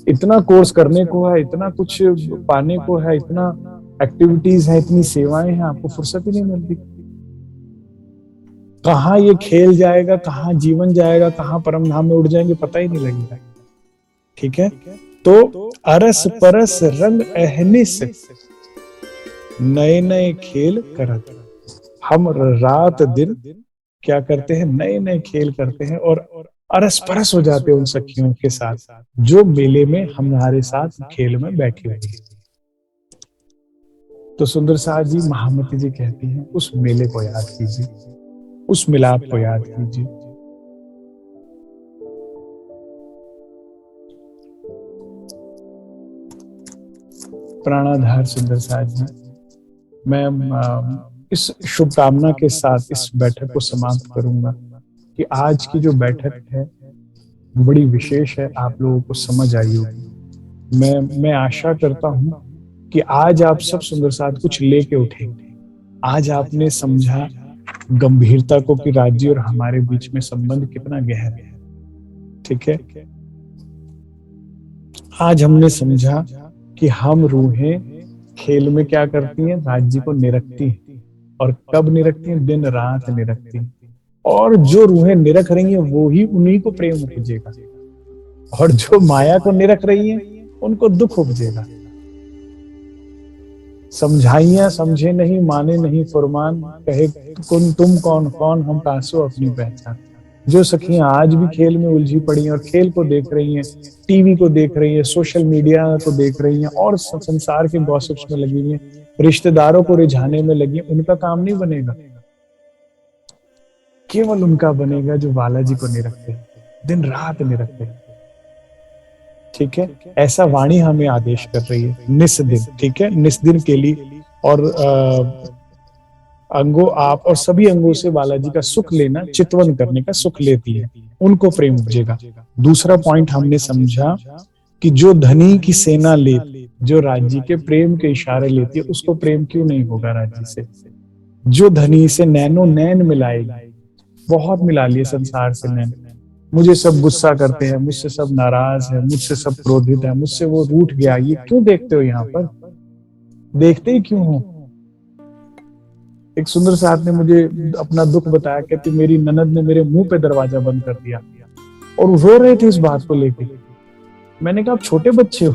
इतना कोर्स करने को है, इतना कुछ पाने को है, इतना एक्टिविटीज है, इतनी सेवाएं हैं, आपको फुर्सत ही नहीं मिलती। कहाँ ये खेल जाएगा, कहाँ जीवन जाएगा, कहाँ परम धाम में उड़ जाएंगे पता ही नहीं लगेगा। ठीक है, तो अरस परस रंग अहनिस नए नए खेल करत, हम रात दिन क्या करते हैं, नए नए खेल करते हैं और अरस परस हो जाते हैं उन सखियों के साथ जो मेले में हमारे साथ खेल में बैठी हुई है। तो सुंदर साथ जी, महामती जी कहती हैं उस मेले को याद कीजिए, उस मिलाप को याद कीजिए। प्राणाधार सुंदर साथ जी, मैं इस शुभकामना के साथ इस बैठक को समाप्त करूंगा कि आज की जो बैठक है बड़ी विशेष है, आप लोगों को समझ आई होगी। मैं आशा करता हूं कि आज आप सब सुंदर साथ कुछ लेके उठेंगे। आज आपने समझा गंभीरता को कि राज्य और हमारे बीच में संबंध कितना गहरा है। ठीक है, आज हमने समझा कि हम रूहें खेल में क्या करती हैं, राज्य को निरखती हैं, और कब निरखती हैं, दिन रात निरखती हैं। और जो रूहें निरख रही हैं वो ही उन्हीं को प्रेम उपजेगा, और जो माया को निरख रही हैं उनको दुख उपजेगा। समझाइया समझे नहीं, माने नहीं फुरमान, कहे कौन तुम कौन कौन हम कासो अपनी पहचान। जो सखियां आज भी खेल में उलझी पड़ी हैं और खेल को देख रही हैं, टीवी को देख रही हैं, सोशल मीडिया को देख रही हैं और संसार के गॉसिप्स में लगी हुई हैं, रिश्तेदारों को रिझाने में लगी हैं, उनका काम नहीं बनेगा। केवल उनका बनेगा जो बालाजी को नहीं रखते, दिन रात नहीं रखते। ठीक है, ऐसा वाणी हमें आदेश कर रही है निस दिन। ठीक है, निस दिन के लिए, और अंगों आप और सभी अंगों से बालाजी का सुख लेना, चितवन करने का सुख लेती है, उनको प्रेम उपजेगा। दूसरा पॉइंट हमने समझा कि जो धनी की सेना ले, जो राज्य के प्रेम के इशारे लेती है, उसको प्रेम क्यों नहीं होगा राज्य से। जो धनी से नैनो नैन मिलाएगी, बहुत मिला लिए संसार से नैन, मुझे सब गुस्सा करते हैं, मुझसे सब नाराज है, मुझसे सब क्रोधित है, मुझसे वो रूठ गया, ये क्यों देखते हो यहाँ पर, देखते ही क्यों हो। एक सुंदर साथ ने मुझे अपना दुख बताया, कहती मेरी ननद ने मेरे मुंह पे दरवाजा बंद कर दिया, और रो रहे थे इस बात को लेके। मैंने कहा आप छोटे बच्चे हो,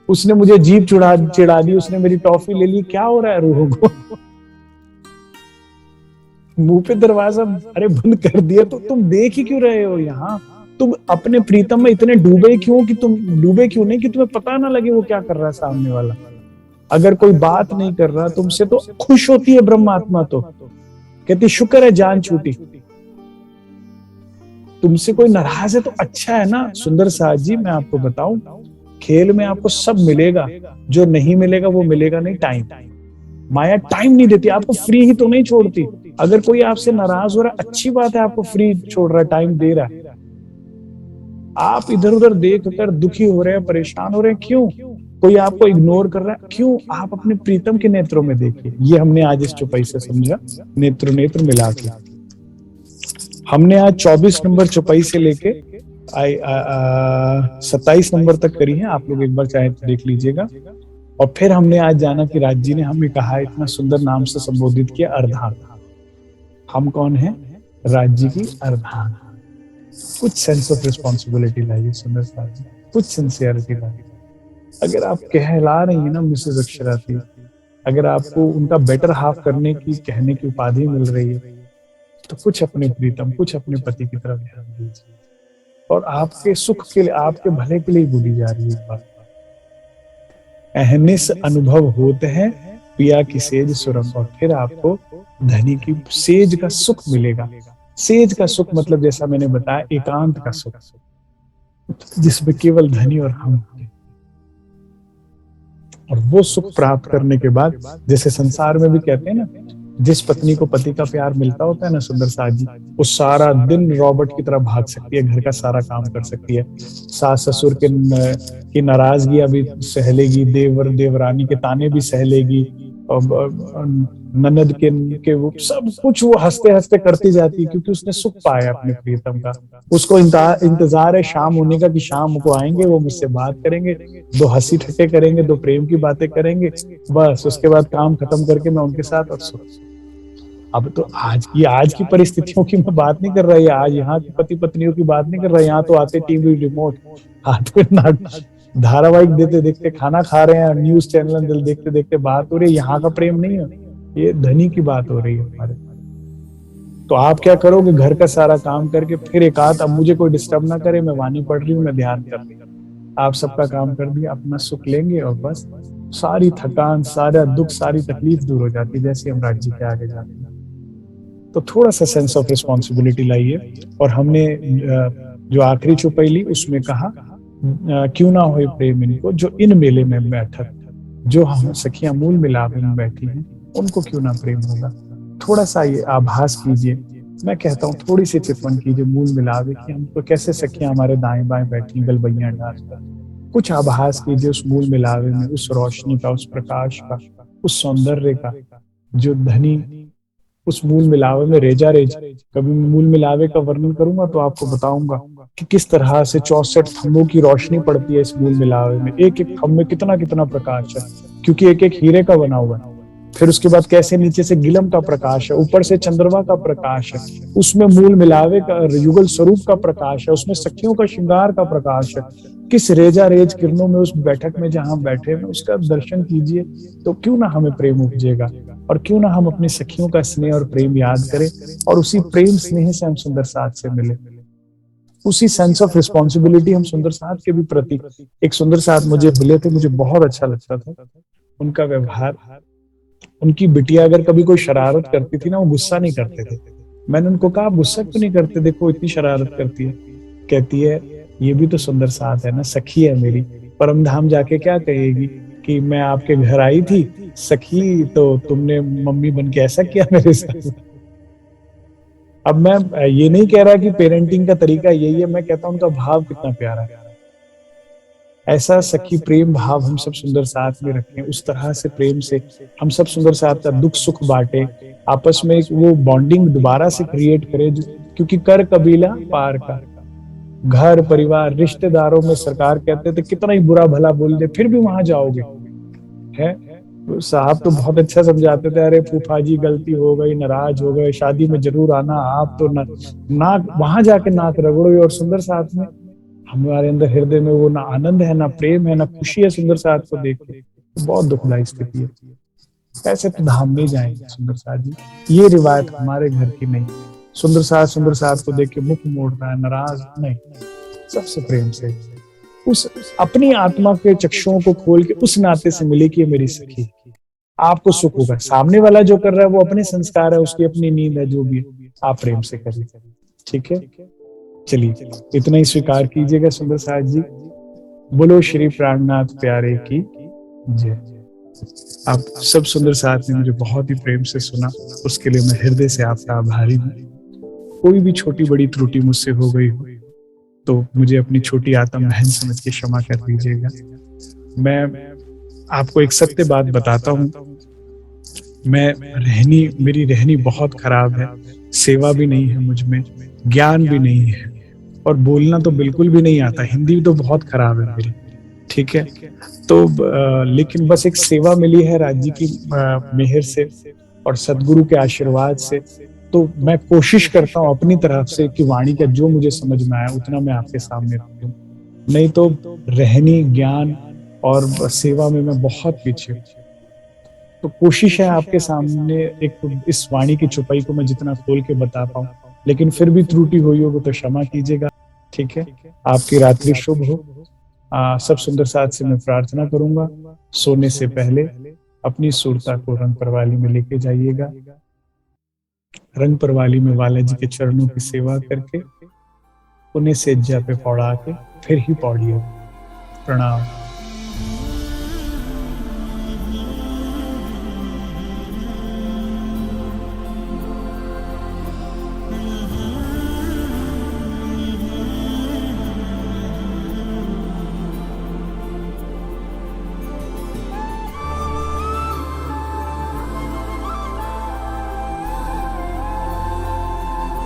उसने मुझे जीभ चिढ़ा दी, उसने मेरी टॉफी ले ली, क्या हो रहा है रूहों को। मुंह पे दरवाजा अरे बंद कर दिया तो तुम देख ही क्यों रहे हो यहाँ, तुम अपने प्रीतम में इतने डूबे क्यों, कि तुम डूबे क्यों नहीं कि तुम्हें पता ना लगे वो क्या कर रहा है सामने वाला। अगर कोई बात नहीं कर रहा तुमसे तो खुश होती है ब्रह्मात्मा, तो कहती शुक्र है जान छूटी। तुमसे कोई नाराज है तो अच्छा है ना। सुंदर साथ जी, मैं आपको बताऊं, खेल में आपको सब मिलेगा, जो नहीं मिलेगा वो मिलेगा नहीं टाइम। माया टाइम नहीं देती, आपको फ्री ही तो नहीं छोड़ती। अगर कोई आपसे नाराज हो रहा है, अच्छी बात है, आपको फ्री छोड़ रहा है, टाइम दे रहा है। आप इधर उधर देख कर दुखी हो रहे हैं, परेशान हो रहे हैं, क्यों? कोई आपको इग्नोर कर रहा है, क्यों? आप अपने प्रीतम के नेत्रों में देखिए। ये हमने आज इस चौपाई से समझा, नेत्र नेत्र मिला के। हमने आज 24 नंबर चौपाई से लेके 27 नंबर तक करी है, आप लोग एक बार चाहे तो देख लीजिएगा। और फिर हमने आज जाना कि राज जी ने हमें कहा, इतना सुंदर नाम से संबोधित किया, अर्धांग। हम कौन है? राज जी की अर्धांग। कुछ सेंस ऑफ रिस्पॉन्सिबिलिटी लाइए सुंदर साहब जी, कुछ सिंसियरिटी लाइए। अगर आप कहला रही है ना मिसेस अक्षराती, अगर आपको उनका बेटर हाफ करने की कहने की उपाधि मिल रही है, तो कुछ अपने प्रीतम, कुछ अपने पति की तरफ ध्यान दीजिए, और आपके सुख के लिए, आपके भले के लिए बोली जा रही है बात। अहनिस अनुभव होते हैं पिया की सेज सुरंग, और फिर आपको धनी की सेज का सुख मिलेगा। सेज का सुख मतलब जैसा मैंने बताया, एकांत का सुख, जिसमें केवल धनी और हम हैं। और वो सुख प्राप्त करने के बाद, जैसे संसार में भी कहते हैं ना, जिस पत्नी को पति का प्यार मिलता होता है ना सुंदर साथ जी, वो सारा दिन रॉबर्ट की तरह भाग सकती है, घर का सारा काम कर सकती है, सास ससुर की नाराजगी भी सह लेगी, देवर देवरानी के ताने भी सह लेगी, और ननद के वो सब कुछ वो हंसते हंसते करती जाती है, क्योंकि उसने सुख पाया अपने प्रियतम का। उसको इंतजार है शाम होने का, कि शाम को आएंगे, वो मुझसे बात करेंगे, दो हंसी ठट्टे करेंगे, दो प्रेम की बातें करेंगे, बस उसके बाद काम खत्म करके मैं उनके साथ और सुख। अब तो आज की परिस्थितियों की मैं बात नहीं कर रहा, है आज यहाँ की पति पत्नियों की बात नहीं कर रहा। यहाँ तो आते टीवी रिमोट हाथ में, धारावाहिक देते देखते खाना खा रहे हैं, न्यूज चैनल देखते देखते बात हो रही है। यहाँ का प्रेम नहीं है, ये धनी की बात हो रही है हमारे। तो आप क्या करोगे? घर का सारा काम करके फिर एक आध, अब मुझे कोई डिस्टर्ब ना करे, मैं वाणी पढ़ रही हूँ, मैं ध्यान कर रही हूँ, आप सबका काम कर दिया, अपना सुख लेंगे, और बस सारी थकान, सारा दुख, सारी तकलीफ दूर हो जाती है, जैसे हम राज्य के आगे जाते हैं। तो थोड़ा सा सेंस ऑफ रिस्पॉन्सिबिलिटी लाइए। और हमने जो आखिरी चौपाई ली उसमें कहा, क्यों ना हो प्रेम इनको जो इन मेले में बैठक, जो हम सखियां मूल मिलाप में बैठी हैं, उनको क्यों ना प्रेम होगा। थोड़ा सा ये आभास कीजिए, मैं कहता हूँ थोड़ी सी चितवन कीजिए मूल मिलावे की, हमको कैसे सखियां हमारे दाएं बाएं बैठी गलबैया डालकर, कुछ आभास कीजिए उस मूल मिलावे में, उस रोशनी का, उस प्रकाश का, उस सौंदर्य का, जो धनी उस मूल मिलावे में रेजा रेज। कभी मूल मिलावे का वर्णन करूंगा तो आपको बताऊंगा कि किस तरह से 64 थंबों की रोशनी पड़ती है इस मूल मिलावे में। एक एक थंब में कितना कितना प्रकाश है, क्योंकि एक एक हीरे का बना हुआ है। फिर उसके बाद कैसे नीचे से गिलम का प्रकाश है, ऊपर से चंद्रमा का प्रकाश है, उसमें मूल मिलावे का युगल स्वरूप का प्रकाश है, उसमें सखियों का श्रृंगार का प्रकाश है। किस रेजा रेज किरणों में उस बैठक में जहां बैठे में उसका दर्शन कीजिए, तो क्यों ना हमें प्रेम उपजेगा, और क्यों ना हम अपनी सखियों का स्नेह और प्रेम याद करें, और उसी प्रेम स्नेह से हम सुंदर साथ से मिले, उसी सेंस ऑफ रिस्पॉन्सिबिलिटी हम सुंदर साथ के भी प्रति। एक सुंदर साथ मुझे मिले थे, मुझे बहुत अच्छा लगता था उनका व्यवहार। उनकी बिटिया अगर कभी कोई शरारत करती थी ना, वो गुस्सा नहीं करते थे। मैंने उनको कहा, आप गुस्सा क्यों नहीं करते, देखो इतनी शरारत करती है। कहती है, ये भी तो सुंदर साथ है ना, सखी है मेरी। परम धाम जाके क्या कहेगी कि मैं आपके घर आई थी सखी, तो तुमने मम्मी बन के ऐसा किया मेरे साथ। अब मैं ये नहीं कह रहा कि पेरेंटिंग का तरीका यही है, मैं कहता हूं उनका भाव कितना प्यारा है। ऐसा सखी प्रेम भाव हम सब सुंदर साथ में रखें, उस तरह से प्रेम से हम सब सुंदर साथ का दुख सुख बांटे, आपस में एक वो बॉन्डिंग दोबारा से क्रिएट करें। क्योंकि कर कबीला पार का, घर परिवार रिश्तेदारों में सरकार कहते थे कितना ही बुरा भला बोल दे फिर भी वहां जाओगे, है। तो साहब तो बहुत अच्छा समझाते थे, अरे फूफा जी गलती हो गई, नाराज हो गए, शादी में जरूर आना, आप तो नाक वहां जाके नाक रगड़ोगे। और सुंदर साथ में हमारे अंदर हृदय में वो ना आनंद है, ना प्रेम है, ना खुशी है सुंदर साथ को देख के, तो बहुत दुखदायी स्थिति है। ऐसे तो धाम नहीं जाएंगे सुंदर साथ जी, ये रिवायत हमारे घर की नहीं। सुंदर साथ को देख के मुख मोड़ना है, नाराज नहीं, सबसे प्रेम से उस अपनी आत्मा के चक्षुओं को खोल के उस नाते से मिले कि ये मेरी सखी। आपको सुख होगा, सामने वाला जो कर रहा है वो अपने संस्कार है, उसकी अपनी नींद है, जो भी है आप प्रेम से करिए, ठीक है। चलिए इतना ही स्वीकार कीजिएगा सुंदर साथ जी। बोलो श्री प्राणनाथ प्यारे की जय। आप सब सुंदर साथ ने मुझे बहुत ही प्रेम से सुना, उसके लिए मैं हृदय से आपका आभारी हूँ। कोई भी छोटी बड़ी त्रुटि मुझसे हो गई हो तो मुझे अपनी छोटी आत्म बहन समझ के क्षमा कर दीजिएगा। मैं आपको एक सत्य बात बताता हूँ, मेरी रहनी बहुत खराब है, सेवा भी नहीं है मुझ में, ज्ञान भी नहीं है, और बोलना तो बिल्कुल भी नहीं आता, हिंदी तो बहुत खराब है मेरी, ठीक है। तो लेकिन बस एक सेवा मिली है राज्य की मेहर से और सदगुरु के आशीर्वाद से। तो मैं कोशिश करता हूँ अपनी तरफ से कि वाणी का जो मुझे समझ में आया उतना मैं आपके सामने रखूं, नहीं तो रहनी ज्ञान और सेवा में मैं बहुत पीछे हूँ। तो कोशिश है आपके सामने एक इस वाणी की छुपाई को मैं जितना खोल के बता पाऊं, लेकिन फिर भी त्रुटि हुई होगी तो क्षमा कीजिएगा, ठीक है। आपकी रात्रि शुभ हो। सब सुंदर साथ से मैं प्रार्थना करूंगा, सोने से पहले अपनी सुरता को रंग परवाली में लेके जाइएगा, रंग परवाली में वाला जी के चरणों की सेवा करके उन्हें सेज्जा पे पौड़ा के फिर ही पौड़िए। प्रणाम।